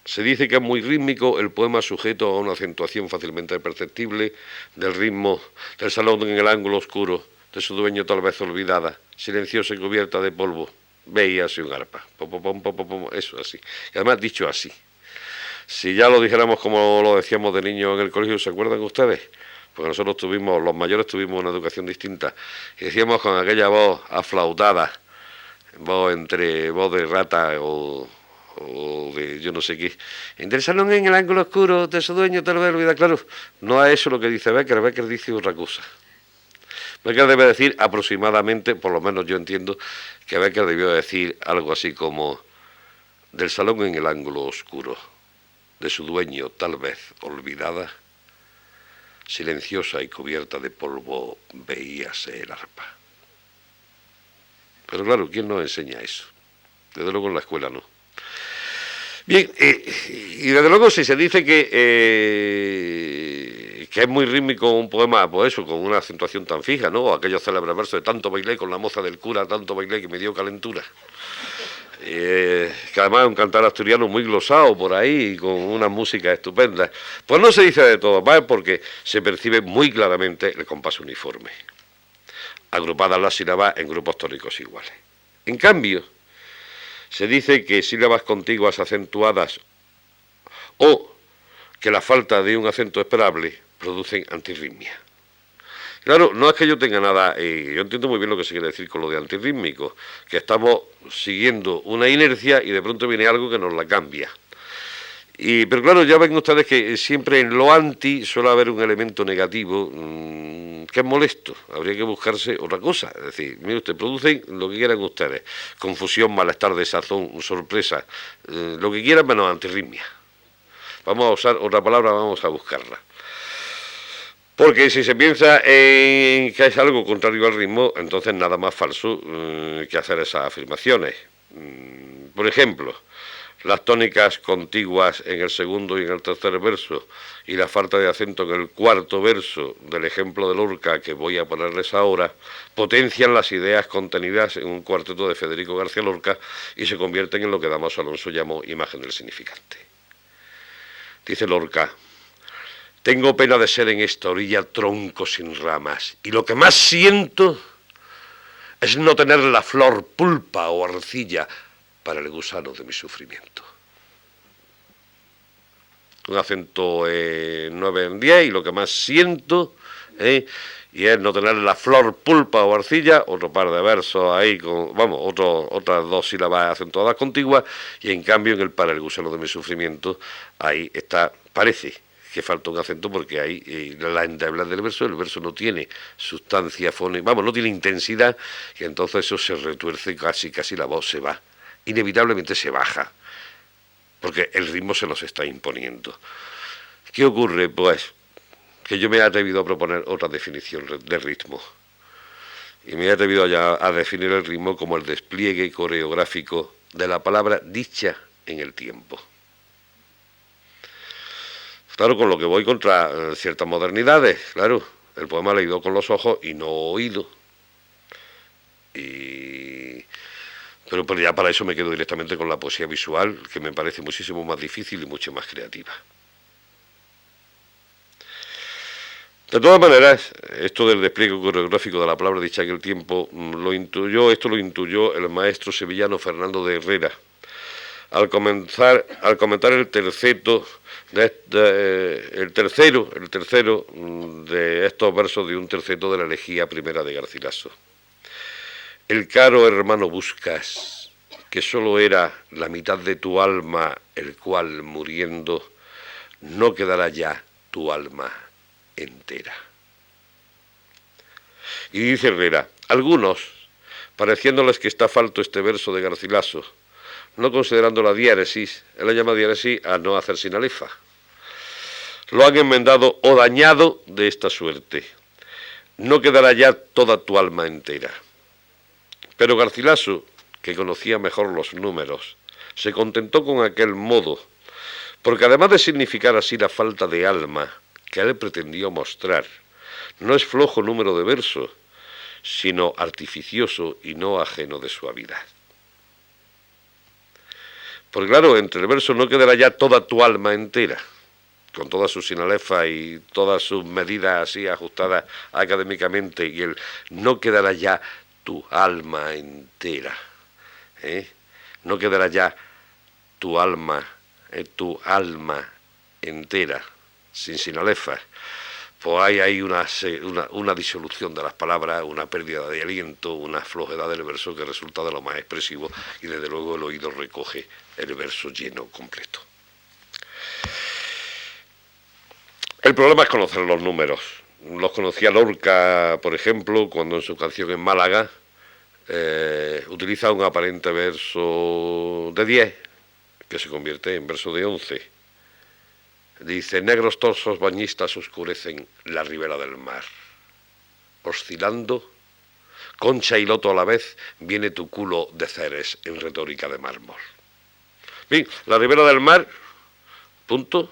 Se dice que es muy rítmico el poema sujeto a una acentuación fácilmente perceptible del ritmo del salón en el ángulo oscuro, de su dueño tal vez olvidada, silenciosa y cubierta de polvo. Veíase un arpa. Pom, pom, pom, pom, pom, eso así. Y además dicho así. Si ya lo dijéramos como lo decíamos de niños en el colegio, ¿se acuerdan ustedes? Porque nosotros los mayores tuvimos una educación distinta. Y decíamos con aquella voz aflautada, voz de rata o de yo no sé qué. Entre el salón en el ángulo oscuro de su dueño tal vez olvida. Claro, no es eso lo que dice Becker. Becker dice otra cosa. Becker debe decir aproximadamente, por lo menos yo entiendo, que Becker debió decir algo así como del salón en el ángulo oscuro de su dueño tal vez olvidada, silenciosa y cubierta de polvo, veíase el arpa. Pero claro, ¿quién nos enseña eso? Desde luego en la escuela no. Bien, y desde luego si se dice que es muy rítmico un poema, pues eso, con una acentuación tan fija, ¿no? O aquellos célebres versos de tanto bailé con la moza del cura, tanto bailé que me dio calentura. Que además es un cantar asturiano muy glosado por ahí y con una música estupenda. Pues no se dice de todo más porque se percibe muy claramente el compás uniforme, agrupadas las sílabas en grupos tónicos iguales. En cambio, se dice que sílabas contiguas acentuadas o que la falta de un acento esperable producen antirritmia. Claro, no es que yo tenga nada, yo entiendo muy bien lo que se quiere decir con lo de antirrítmico, que estamos siguiendo una inercia y de pronto viene algo que nos la cambia. Pero claro, ya ven ustedes que siempre en lo anti suele haber un elemento negativo que es molesto, habría que buscarse otra cosa. Es decir, mire usted, producen lo que quieran ustedes, confusión, malestar, desazón, sorpresa, lo que quieran menos antirritmia. Vamos a usar otra palabra, vamos a buscarla. Porque si se piensa en que es algo contrario al ritmo, entonces nada más falso que hacer esas afirmaciones. Por ejemplo, las tónicas contiguas en el segundo y en el tercer verso y la falta de acento en el cuarto verso del ejemplo de Lorca que voy a ponerles ahora, potencian las ideas contenidas en un cuarteto de Federico García Lorca y se convierten en lo que Dámaso Alonso llamó imagen del significante. Dice Lorca: tengo pena de ser en esta orilla tronco sin ramas, y lo que más siento es no tener la flor, pulpa o arcilla para el gusano de mi sufrimiento. Un acento 9 en 10, y lo que más siento, y es no tener la flor, pulpa o arcilla, otro par de versos ahí, otras dos sílabas acentuadas contiguas, y en cambio en el para el gusano de mi sufrimiento, ahí está, parece que falta un acento porque ahí la endeblez del verso, el verso no tiene sustancia fónica, no tiene intensidad, y entonces eso se retuerce, casi la voz se va. Inevitablemente se baja, porque el ritmo se nos está imponiendo. ¿Qué ocurre? Pues que yo me he atrevido a proponer otra definición de ritmo, y me he atrevido a definir el ritmo como el despliegue coreográfico de la palabra dicha en el tiempo. Claro, con lo que voy contra ciertas modernidades, claro, el poema leído con los ojos y no oído, Pero ya para eso me quedo directamente con la poesía visual, que me parece muchísimo más difícil y mucho más creativa. De todas maneras, esto del despliegue coreográfico de la palabra dicha en el tiempo, lo intuyó el maestro sevillano Fernando de Herrera, al comentar el tercero de estos versos de un terceto de la elegía primera de Garcilaso. El caro hermano buscas, que solo era la mitad de tu alma, el cual muriendo, no quedará ya tu alma entera. Y dice Herrera: algunos, pareciéndoles que está falto este verso de Garcilaso, no considerando la diéresis, él la llama diéresis a no hacer sin alefa, lo han enmendado o dañado de esta suerte: no quedará ya toda tu alma entera. Pero Garcilaso, que conocía mejor los números, se contentó con aquel modo, porque además de significar así la falta de alma que él pretendió mostrar, no es flojo número de versos, sino artificioso y no ajeno de suavidad. Porque claro, entre el verso no quedará ya toda tu alma entera, con todas sus sinalefas y todas sus medidas así ajustadas académicamente, y el no quedará ya tu alma entera, no quedará ya tu alma entera, sin sinalefas. Pues hay ahí una disolución de las palabras, una pérdida de aliento, una flojedad del verso que resulta de lo más expresivo, y desde luego el oído recoge el verso lleno, completo. El problema es conocer los números. Los conocía Lorca, por ejemplo, cuando en su canción En Málaga utiliza un aparente verso de 10, que se convierte en verso de 11. Dice: negros torsos bañistas oscurecen la ribera del mar. Oscilando, concha y loto a la vez, viene tu culo de Ceres en retórica de mármol. Bien, la ribera del mar, punto,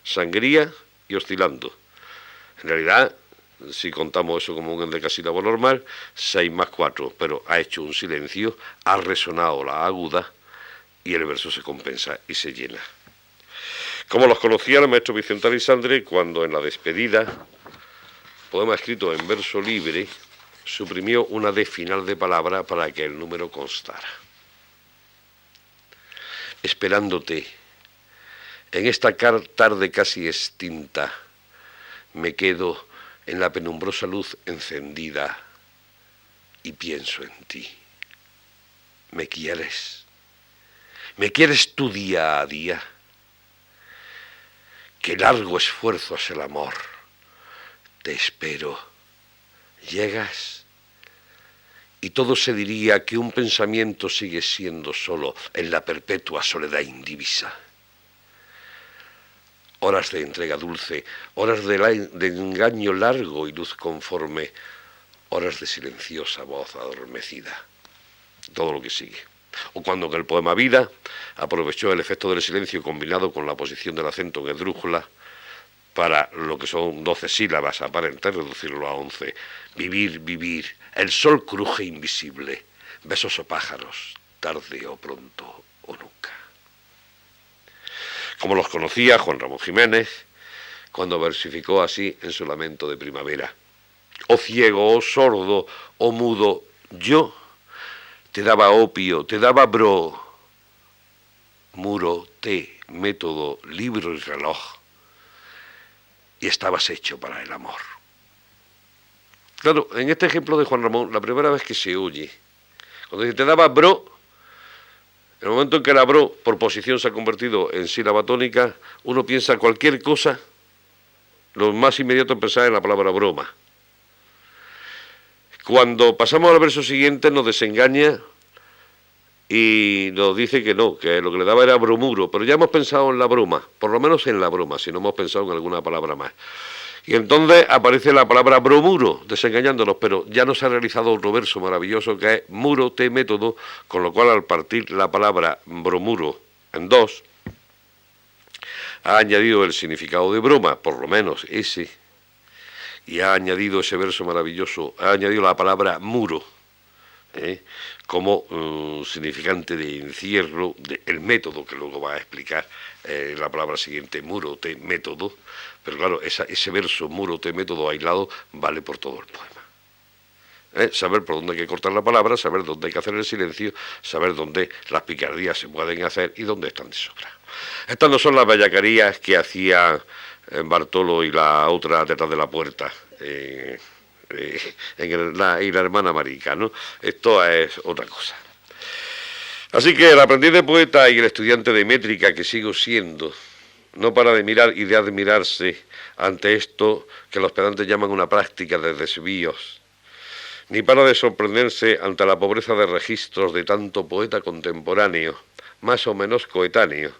sangría y oscilando. En realidad, si contamos eso como un endecasílabo normal, 6 más 4, pero ha hecho un silencio, ha resonado la aguda y el verso se compensa y se llena. Como los conocía el maestro Vicente Aleixandre, cuando en la despedida, poema escrito en verso libre, suprimió una D final de palabra para que el número constara. Esperándote, en esta tarde casi extinta, me quedo en la penumbrosa luz encendida y pienso en ti. ¿Me quieres? ¿Me quieres tú día a día? Qué largo esfuerzo es el amor. Te espero. ¿Llegas? Y todo se diría que un pensamiento sigue siendo solo en la perpetua soledad indivisa. Horas de entrega dulce, horas de engaño largo y luz conforme, horas de silenciosa voz adormecida. Todo lo que sigue. O cuando en el poema Vida aprovechó el efecto del silencio combinado con la posición del acento en esdrújula para lo que son 12 sílabas, aparente reducirlo a 11. Vivir, vivir, el sol cruje invisible, besos o pájaros, tarde o pronto o nunca. Como los conocía Juan Ramón Jiménez, cuando versificó así en su lamento de primavera. O ciego, o sordo, o mudo, yo te daba opio, te daba bro, muro, té, método, libro y reloj, y estabas hecho para el amor. Claro, en este ejemplo de Juan Ramón, la primera vez que se oye, cuando dice te daba bro, en el momento en que la bro por posición se ha convertido en sílaba tónica, uno piensa cualquier cosa, lo más inmediato es pensar en la palabra broma. Cuando pasamos al verso siguiente nos desengaña y nos dice que no, que lo que le daba era bromuro, pero ya hemos pensado en la broma, por lo menos en la broma, si no hemos pensado en alguna palabra más. Y entonces aparece la palabra bromuro, desengañándonos, pero ya nos ha realizado otro verso maravilloso que es muro, té, método, con lo cual al partir la palabra bromuro en dos, ha añadido el significado de broma, por lo menos ese, y ha añadido ese verso maravilloso, ha añadido la palabra muro, como significante de encierro, el método que luego va a explicar la palabra siguiente, muro, té, método, pero claro, ese verso, muro, té, método aislado, vale por todo el poema. Saber por dónde hay que cortar la palabra, saber dónde hay que hacer el silencio, saber dónde las picardías se pueden hacer y dónde están de sobra. Estas no son las bellacarías que hacía Bartolo y la otra detrás de la puerta, y la hermana Marica, ¿no? Esto es otra cosa. Así que el aprendiz de poeta y el estudiante de métrica que sigo siendo, no para de mirar y de admirarse ante esto que los pedantes llaman una práctica de desvíos, ni para de sorprenderse ante la pobreza de registros de tanto poeta contemporáneo, más o menos coetáneo,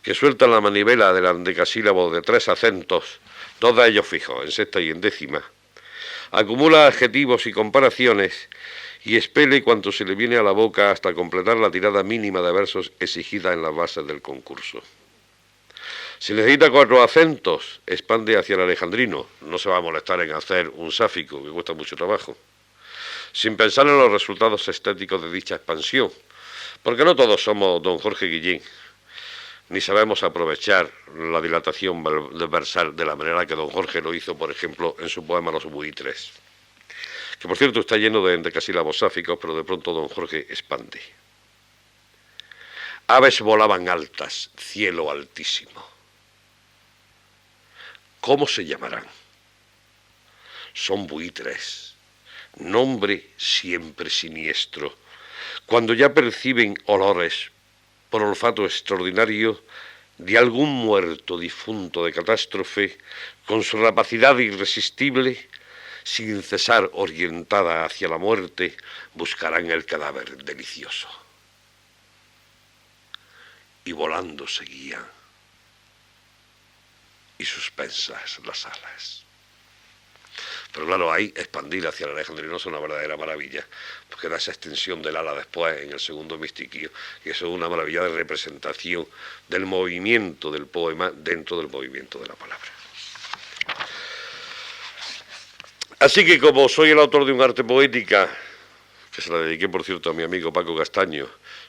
que suelta la manivela del endecasílabo de 3 acentos, 2 de ellos fijos, en sexta y en décima, acumula adjetivos y comparaciones y expele cuanto se le viene a la boca hasta completar la tirada mínima de versos exigida en las bases del concurso. Si necesita 4 acentos, expande hacia el alejandrino, no se va a molestar en hacer un sáfico, que cuesta mucho trabajo, sin pensar en los resultados estéticos de dicha expansión, porque no todos somos don Jorge Guillén, ni sabemos aprovechar la dilatación versal de la manera que don Jorge lo hizo, por ejemplo, en su poema Los buitres, que por cierto está lleno de endecasílabos sáficos, pero de pronto don Jorge expande. Aves volaban altas, cielo altísimo. ¿Cómo se llamarán? Son buitres, nombre siempre siniestro. Cuando ya perciben olores por olfato extraordinario de algún muerto difunto de catástrofe, con su rapacidad irresistible, sin cesar orientada hacia la muerte, buscarán el cadáver delicioso. Y volando seguían, y suspensas las alas. Pero claro, ahí expandir hacia el alejandrino es una verdadera maravilla, porque da esa extensión del ala después en el segundo mistiquillo, y eso es una maravilla de representación del movimiento del poema dentro del movimiento de la palabra. Así que como soy el autor de un arte poética, que se la dediqué por cierto a mi amigo Paco Castaño,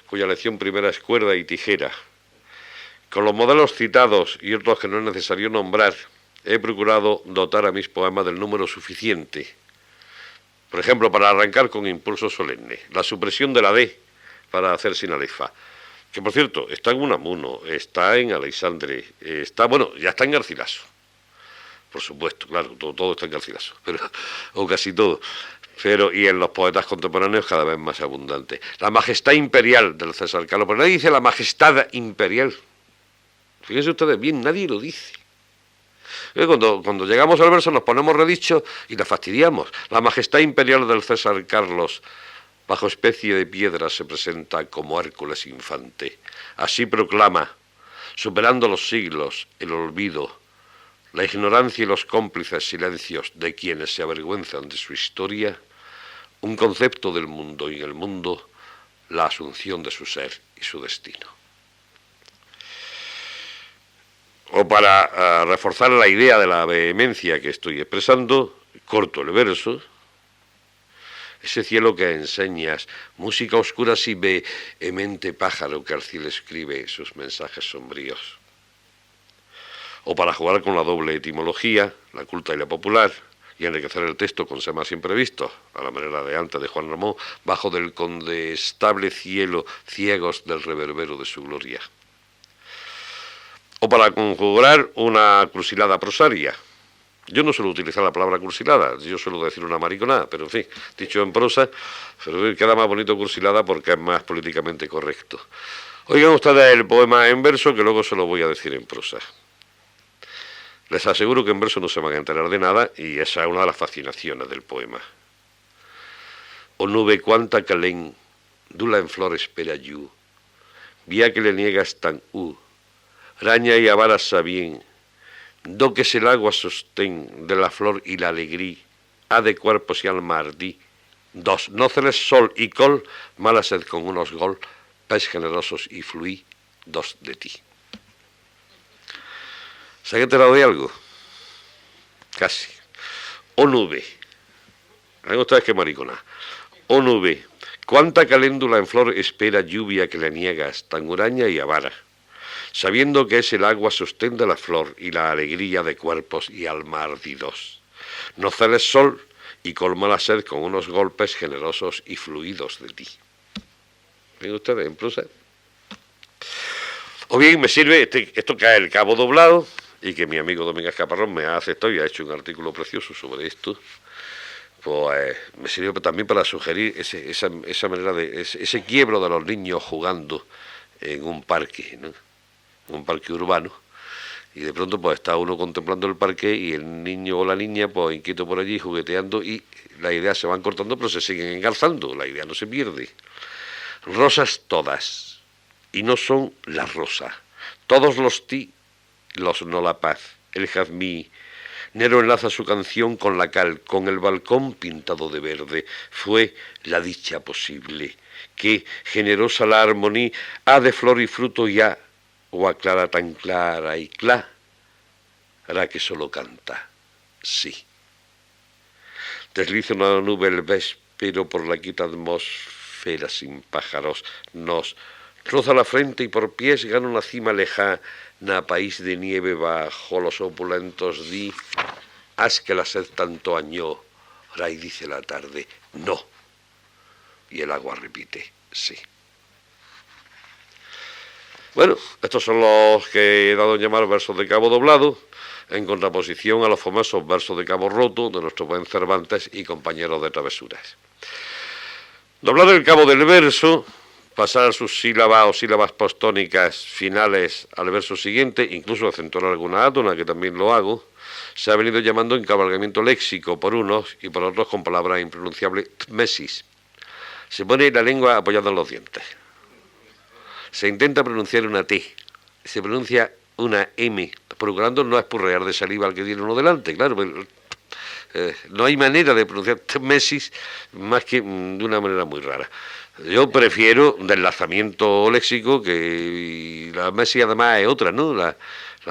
cuya lección primera es cuerda y tijera, con los modelos citados y otros que no es necesario nombrar, he procurado dotar a mis poemas del número suficiente. Por ejemplo, para arrancar con impulso solemne, la supresión de la D para hacer sin alefa, que por cierto está en Unamuno, está en Aleixandre, ya está en Garcilaso. Por supuesto, claro, todo está en Garcilaso, o casi todo. Y en los poetas contemporáneos cada vez más abundante. La majestad imperial del César Carlos, pero nadie dice la majestad imperial. Fíjense ustedes bien, nadie lo dice. Cuando llegamos al verso nos ponemos redichos y la fastidiamos. La majestad imperial del César Carlos, bajo especie de piedra, se presenta como Hércules infante. Así proclama, superando los siglos, el olvido, la ignorancia y los cómplices silencios de quienes se avergüenzan de su historia, un concepto del mundo y en el mundo la asunción de su ser y su destino. O para reforzar la idea de la vehemencia que estoy expresando, corto el verso: ese cielo que enseñas, música oscura y vehemente pájaro que al cielo escribe sus mensajes sombríos. O para jugar con la doble etimología, la culta y la popular, y enriquecer el texto con semas imprevistos, a la manera de antes de Juan Ramón, bajo del condestable cielo, ciegos del reverbero de su gloria. O para conjurar una cursilada prosaria. Yo no suelo utilizar la palabra cursilada, yo suelo decir una mariconada, pero en fin, dicho en prosa, pero queda más bonito cursilada porque es más políticamente correcto. Oigan ustedes el poema en verso, que luego se lo voy a decir en prosa. Les aseguro que en verso no se van a enterar de nada, y esa es una de las fascinaciones del poema. O nube cuanta calén, dula en flor espera yu, vía que le niegas tan raña y avara sabien, do que es el agua sostén de la flor y la alegría, ha de cuerpos y alma ardí, dos, no celes sol y col, mala sed con unos gol, pez generosos y fluí, dos de ti. ¿Se han enterado de algo? Casi. O nube. ¿Ven ustedes qué maricona? O nube. Cuánta caléndula en flor espera lluvia que le niegas, tan huraña y avara, sabiendo que es el agua sostén de la flor y la alegría de cuerpos y alma ardidos. No celes sol y colma la sed con unos golpes generosos y fluidos de ti. ¿Ven ustedes en prosa? O bien me sirve esto que es el cabo doblado, y que mi amigo Domínguez Caparrós me ha aceptado y ha hecho un artículo precioso sobre esto. Pues me sirvió también para sugerir esa manera de ese quiebro de los niños jugando en un parque, ¿no? Un parque urbano, y de pronto pues está uno contemplando el parque y el niño o la niña pues inquieto por allí jugueteando, y las ideas se van cortando pero se siguen engarzando, la idea no se pierde. Rosas todas, y no son las rosas, todos los ti, los no la paz, el jazmí. Nero enlaza su canción con la cal, con el balcón pintado de verde. Fue la dicha posible, que generosa la armonía ha de flor y fruto ya, o aclara tan clara y clara que solo canta, sí. Desliza una nube el véspero por la quita atmósfera sin pájaros, nos roza la frente y por pies gana una cima lejana, país de nieve bajo los opulentos di, haz que la sed tanto añora, y dice la tarde, no, y el agua repite, sí. Bueno, estos son los que he dado en llamar versos de cabo doblado, en contraposición a los famosos versos de cabo roto de nuestro buen Cervantes y compañeros de travesuras. Doblar el cabo del verso, pasar sus sílabas o sílabas postónicas finales al verso siguiente, incluso acentuar alguna átona, que también lo hago, se ha venido llamando encabalgamiento léxico por unos y por otros con palabras impronunciables tmesis. Se pone la lengua apoyada en los dientes. Se intenta pronunciar una T, se pronuncia una M, procurando no espurrear de saliva al que tiene uno delante, claro, pero, no hay manera de pronunciar tmesis más que de una manera muy rara. Yo prefiero deslazamiento léxico, que la mesia además es otra, ¿no? La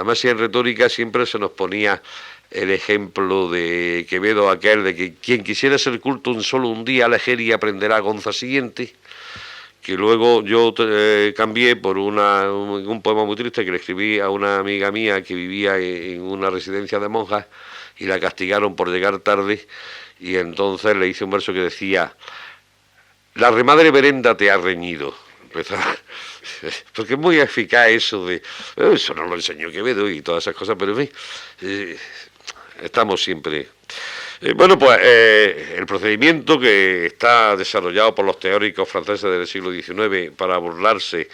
mesia en retórica siempre se nos ponía el ejemplo de Quevedo, aquel de que quien quisiera ser culto un día leer y aprenderá Gonza siguiente, que luego yo cambié por un poema muy triste que le escribí a una amiga mía que vivía en una residencia de monjas y la castigaron por llegar tarde, y entonces le hice un verso que decía: la remadre Berenda te ha reñido. Porque es muy eficaz eso de... Eso no lo enseñó Quevedo y todas esas cosas, pero en fin, estamos siempre... Bueno, pues el procedimiento que está desarrollado por los teóricos franceses del siglo XIX para burlarse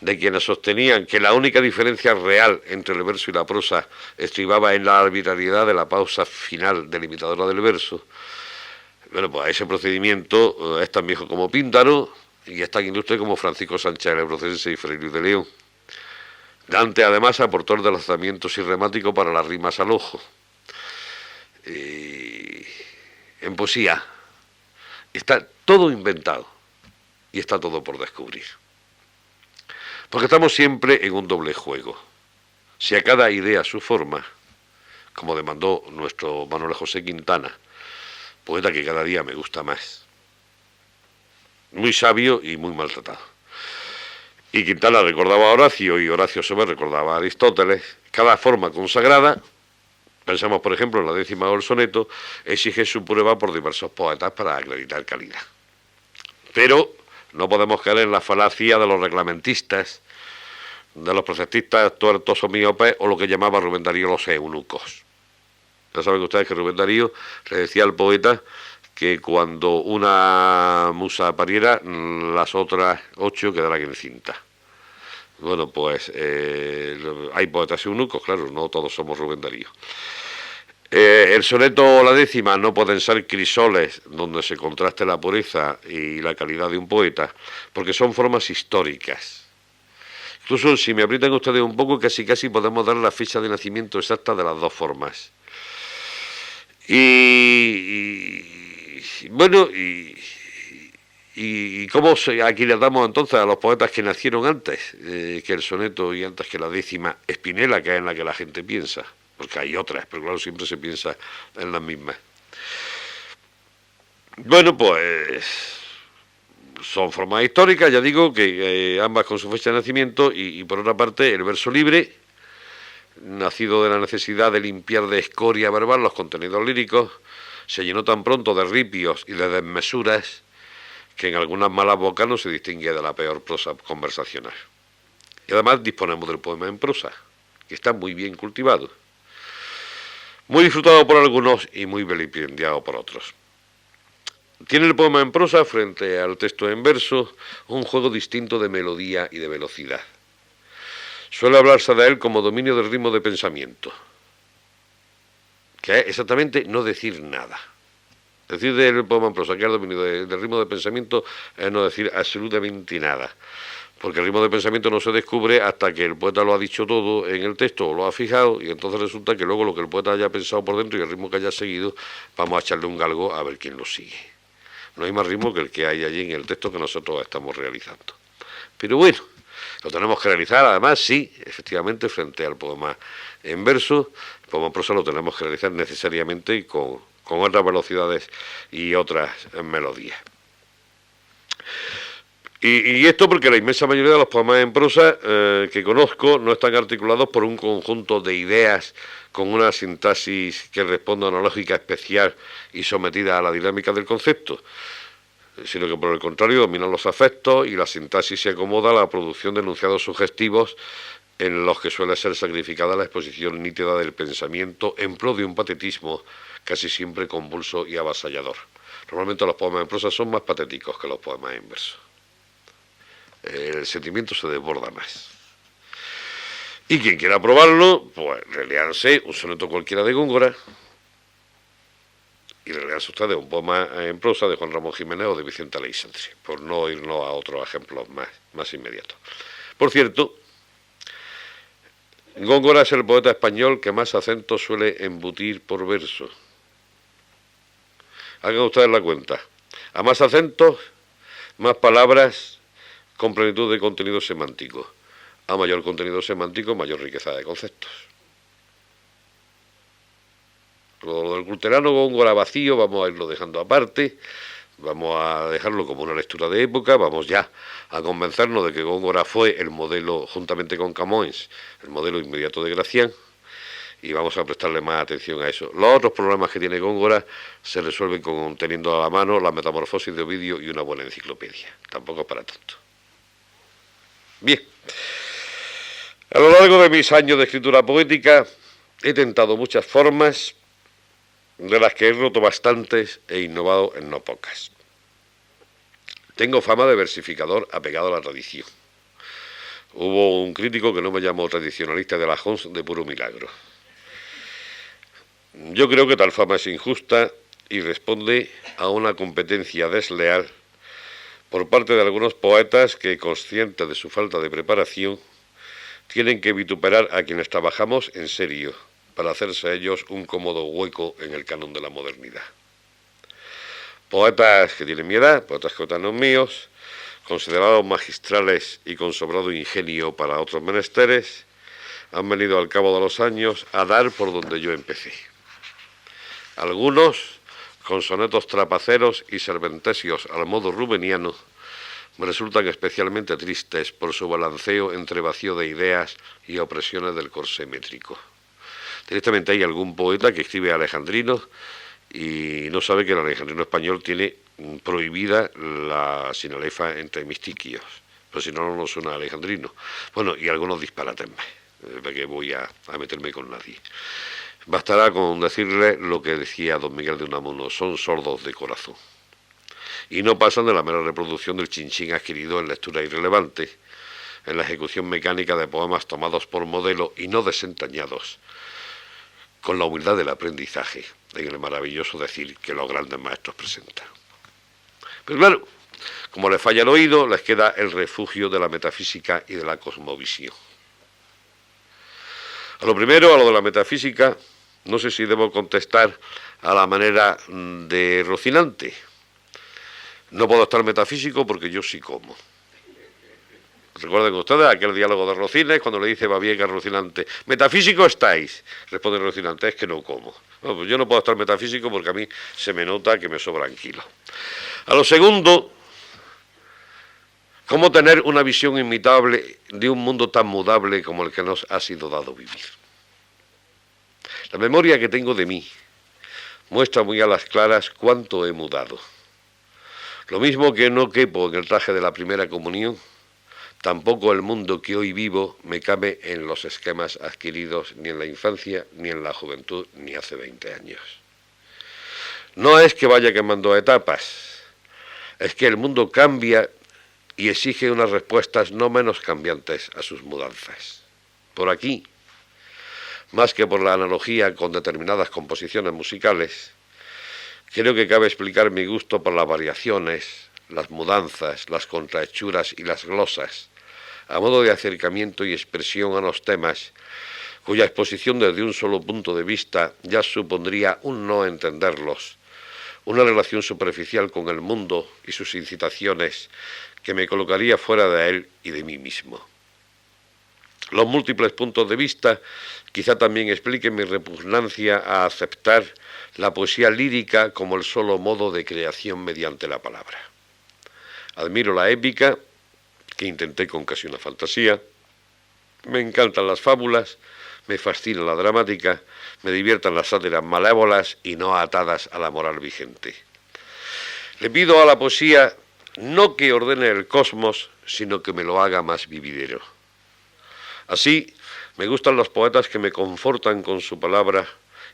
de quienes sostenían que la única diferencia real entre el verso y la prosa estribaba en la arbitrariedad de la pausa final delimitadora del verso. Bueno, pues ese procedimiento es tan viejo como Píndaro y es tan ilustre como Francisco Sánchez el Ebrocense y Fray Luis de León. Dante además aportó el deslazamiento sirremático para las rimas al ojo. En poesía está todo inventado. y está todo por descubrir. Porque estamos siempre en un doble juego. Si a cada idea su forma, como demandó nuestro Manuel José Quintana, poeta que cada día me gusta más. Muy sabio y muy maltratado. Y Quintana recordaba a Horacio y Horacio Sober recordaba a Aristóteles. Cada forma consagrada, pensamos por ejemplo en la 10ª o el soneto, exige su prueba por diversos poetas para acreditar calidad. Pero no podemos caer en la falacia de los reglamentistas, de los preceptistas tuertos o miopes, o lo que llamaba Rubén Darío los eunucos. Ya saben ustedes que Rubén Darío le decía al poeta que cuando una musa pariera, las otras 8 quedarán encintas. Bueno, pues hay poetas eunucos, claro, no todos somos Rubén Darío. El soneto o la 10ª no pueden ser crisoles donde se contraste la pureza y la calidad de un poeta, porque son formas históricas. Incluso si me aprietan ustedes un poco, casi podemos dar la fecha de nacimiento exacta de las dos formas. Bueno, ¿cómo aquí le damos entonces a los poetas que nacieron antes que el soneto y antes que la 10ª? Spinella, que es en la que la gente piensa, porque hay otras, pero claro, siempre se piensa en las mismas. Bueno, pues son formas históricas, ya digo, que ambas con su fecha de nacimiento, y por otra parte el verso libre, nacido de la necesidad de limpiar de escoria verbal los contenidos líricos, se llenó tan pronto de ripios y de desmesuras que en algunas malas bocas no se distingue de la peor prosa conversacional. Y además disponemos del poema en prosa, que está muy bien cultivado, muy disfrutado por algunos y muy vilipendiado por otros. Tiene el poema en prosa, frente al texto en verso, un juego distinto de melodía y de velocidad. Suele hablarse de él como dominio del ritmo de pensamiento, que es exactamente no decir nada. Decir del poema en prosa que es el dominio del ritmo de pensamiento es no decir absolutamente nada, porque el ritmo de pensamiento no se descubre hasta que el poeta lo ha dicho todo en el texto o lo ha fijado, y entonces resulta que luego lo que el poeta haya pensado por dentro y el ritmo que haya seguido, vamos a echarle un galgo a ver quién lo sigue. No hay más ritmo que el que hay allí en el texto que nosotros estamos realizando. Pero bueno, lo tenemos que realizar, además, sí, efectivamente, frente al poema en verso. El poema en prosa lo tenemos que realizar necesariamente con otras velocidades y otras melodías. Y esto porque la inmensa mayoría de los poemas en prosa que conozco no están articulados por un conjunto de ideas con una sintaxis que responda a una lógica especial y sometida a la dinámica del concepto, sino que por el contrario dominan los afectos y la sintaxis se acomoda a la producción de enunciados sugestivos en los que suele ser sacrificada la exposición nítida del pensamiento en pro de un patetismo casi siempre convulso y avasallador. Normalmente los poemas en prosa son más patéticos que los poemas en verso. El sentimiento se desborda más. Y quien quiera probarlo, pues releanse un soneto cualquiera de Góngora y releanse ustedes un poema en prosa de Juan Ramón Jiménez o de Vicente Aleixandre, por no irnos a otros ejemplos más inmediatos. Por cierto, Góngora es el poeta español que más acentos suele embutir por verso. Hagan ustedes la cuenta. A más acentos, más palabras con plenitud de contenido semántico. A mayor contenido semántico, mayor riqueza de conceptos. Lo del culterano Góngora vacío vamos a irlo dejando aparte, vamos a dejarlo como una lectura de época, vamos ya a convencernos de que Góngora fue el modelo, juntamente con Camões, el modelo inmediato de Gracián, y vamos a prestarle más atención a eso. Los otros problemas que tiene Góngora se resuelven con teniendo a la mano la Metamorfosis de Ovidio y una buena enciclopedia. Tampoco es para tanto. Bien. A lo largo de mis años de escritura poética he tentado muchas formas, de las que he roto bastantes e innovado en no pocas. Tengo fama de versificador apegado a la tradición. Hubo un crítico que no me llamó tradicionalista de la Jons de puro milagro. Yo creo que tal fama es injusta y responde a una competencia desleal por parte de algunos poetas que, conscientes de su falta de preparación, tienen que vituperar a quienes trabajamos en serio para hacerse ellos un cómodo hueco en el canon de la modernidad. Poetas que tienen mi edad, poetas coetaneos míos, considerados magistrales y con sobrado ingenio para otros menesteres, han venido al cabo de los años a dar por donde yo empecé. Algunos, con sonetos trapaceros y serventesios al modo rubeniano, me resultan especialmente tristes por su balanceo entre vacío de ideas y opresiones del corsé métrico. Directamente hay algún poeta que escribe alejandrino y no sabe que el alejandrino español tiene prohibida la sinalefa entre mistiquios, pero si no, no suena alejandrino. Bueno, y algunos disparates más, de que voy a meterme con nadie. Bastará con decirle lo que decía don Miguel de Unamuno: son sordos de corazón. Y no pasan de la mera reproducción del chinchín adquirido en lectura irrelevante, en la ejecución mecánica de poemas tomados por modelo y no desentañados, con la humildad del aprendizaje, en el maravilloso decir que los grandes maestros presentan. Pero claro, como les falla el oído, les queda el refugio de la metafísica y de la cosmovisión. A lo primero, a lo de la metafísica, no sé si debo contestar a la manera de Rocinante. No puedo estar metafísico porque yo sí como. Recuerden ustedes aquel diálogo de Rocines cuando le dice Babieca a Rocinante: ¿metafísico estáis? Responde Rocinante: es que no como. No, pues yo no puedo estar metafísico porque a mí se me nota que me sobran kilos. A lo segundo, ¿cómo tener una visión imitable de un mundo tan mudable como el que nos ha sido dado vivir? La memoria que tengo de mí muestra muy a las claras cuánto he mudado. Lo mismo que no quepo en el traje de la primera comunión, tampoco el mundo que hoy vivo me cabe en los esquemas adquiridos ni en la infancia, ni en la juventud, ni hace 20 años. No es que vaya quemando etapas, es que el mundo cambia y exige unas respuestas no menos cambiantes a sus mudanzas. Por aquí, más que por la analogía con determinadas composiciones musicales, creo que cabe explicar mi gusto por las variaciones, las mudanzas, las contrahechuras y las glosas, a modo de acercamiento y expresión a los temas, cuya exposición desde un solo punto de vista ya supondría un no entenderlos, una relación superficial con el mundo y sus incitaciones que me colocaría fuera de él y de mí mismo. Los múltiples puntos de vista quizá también expliquen mi repugnancia a aceptar la poesía lírica como el solo modo de creación mediante la palabra. Admiro la épica, que intenté con casi una fantasía, me encantan las fábulas, me fascina la dramática, me diviertan las sátiras malévolas y no atadas a la moral vigente. Le pido a la poesía no que ordene el cosmos, sino que me lo haga más vividero. Así, me gustan los poetas que me confortan con su palabra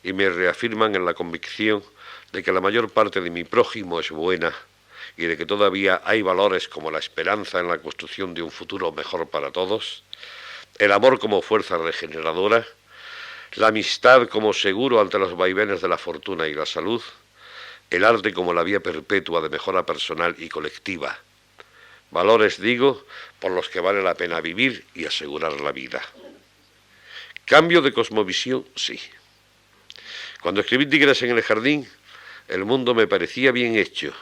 y me reafirman en la convicción de que la mayor parte de mi prójimo es buena y de que todavía hay valores como la esperanza en la construcción de un futuro mejor para todos, el amor como fuerza regeneradora, la amistad como seguro ante los vaivenes de la fortuna y la salud, el arte como la vía perpetua de mejora personal y colectiva. Valores, digo, por los que vale la pena vivir y asegurar la vida. Cambio de cosmovisión, sí. Cuando escribí Tigres en el jardín, el mundo me parecía bien hecho.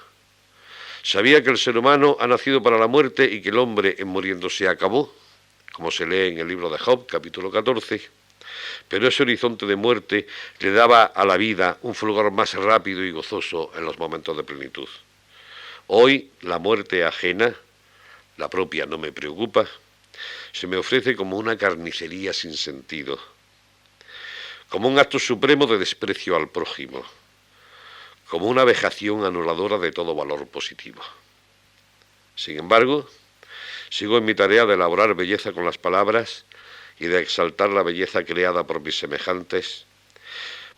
Sabía que el ser humano ha nacido para la muerte y que el hombre en muriendo se acabó, como se lee en el libro de Job, capítulo 14, pero ese horizonte de muerte le daba a la vida un fulgor más rápido y gozoso en los momentos de plenitud. Hoy, la muerte ajena, la propia no me preocupa, se me ofrece como una carnicería sin sentido, como un acto supremo de desprecio al prójimo, como una vejación anuladora de todo valor positivo. Sin embargo, sigo en mi tarea de elaborar belleza con las palabras y de exaltar la belleza creada por mis semejantes,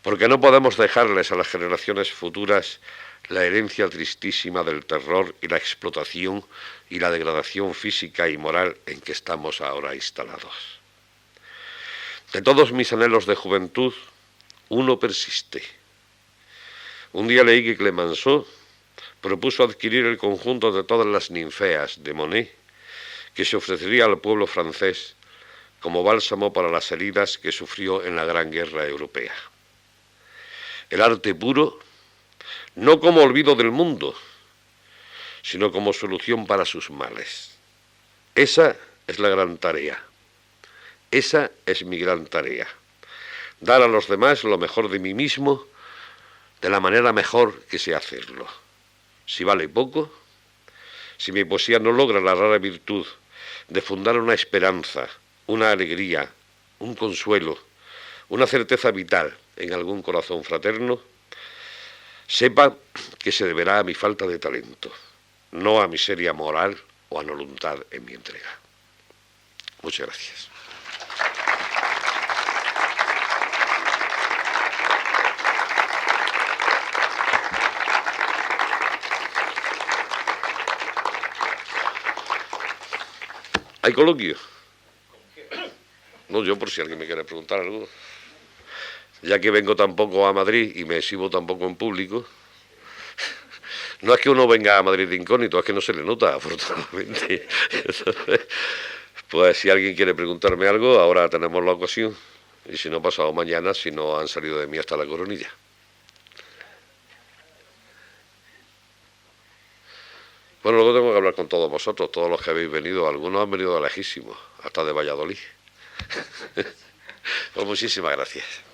porque no podemos dejarles a las generaciones futuras la herencia tristísima del terror y la explotación y la degradación física y moral en que estamos ahora instalados. De todos mis anhelos de juventud, uno persiste. Un día leí que Clemenceau propuso adquirir el conjunto de todas las ninfeas de Monet, que se ofrecería al pueblo francés como bálsamo para las heridas que sufrió en la Gran Guerra Europea. El arte puro, no como olvido del mundo, sino como solución para sus males. Esa es la gran tarea. Esa es mi gran tarea. Dar a los demás lo mejor de mí mismo, de la manera mejor que sé hacerlo. Si vale poco, si mi poesía no logra la rara virtud de fundar una esperanza, una alegría, un consuelo, una certeza vital en algún corazón fraterno, sepa que se deberá a mi falta de talento, no a miseria moral o a no voluntad en mi entrega. Muchas gracias. ¿Hay coloquio? No, yo por si alguien me quiere preguntar algo. Ya que vengo tampoco a Madrid y me exhibo tampoco en público. No es que uno venga a Madrid de incógnito, es que no se le nota, afortunadamente. Pues si alguien quiere preguntarme algo, ahora tenemos la ocasión. Y si no, pasado mañana, si no han salido de mí hasta la Coronilla. Bueno, luego tengo que hablar con todos vosotros, todos los que habéis venido. Algunos han venido de lejísimos, hasta de Valladolid. Pues muchísimas gracias.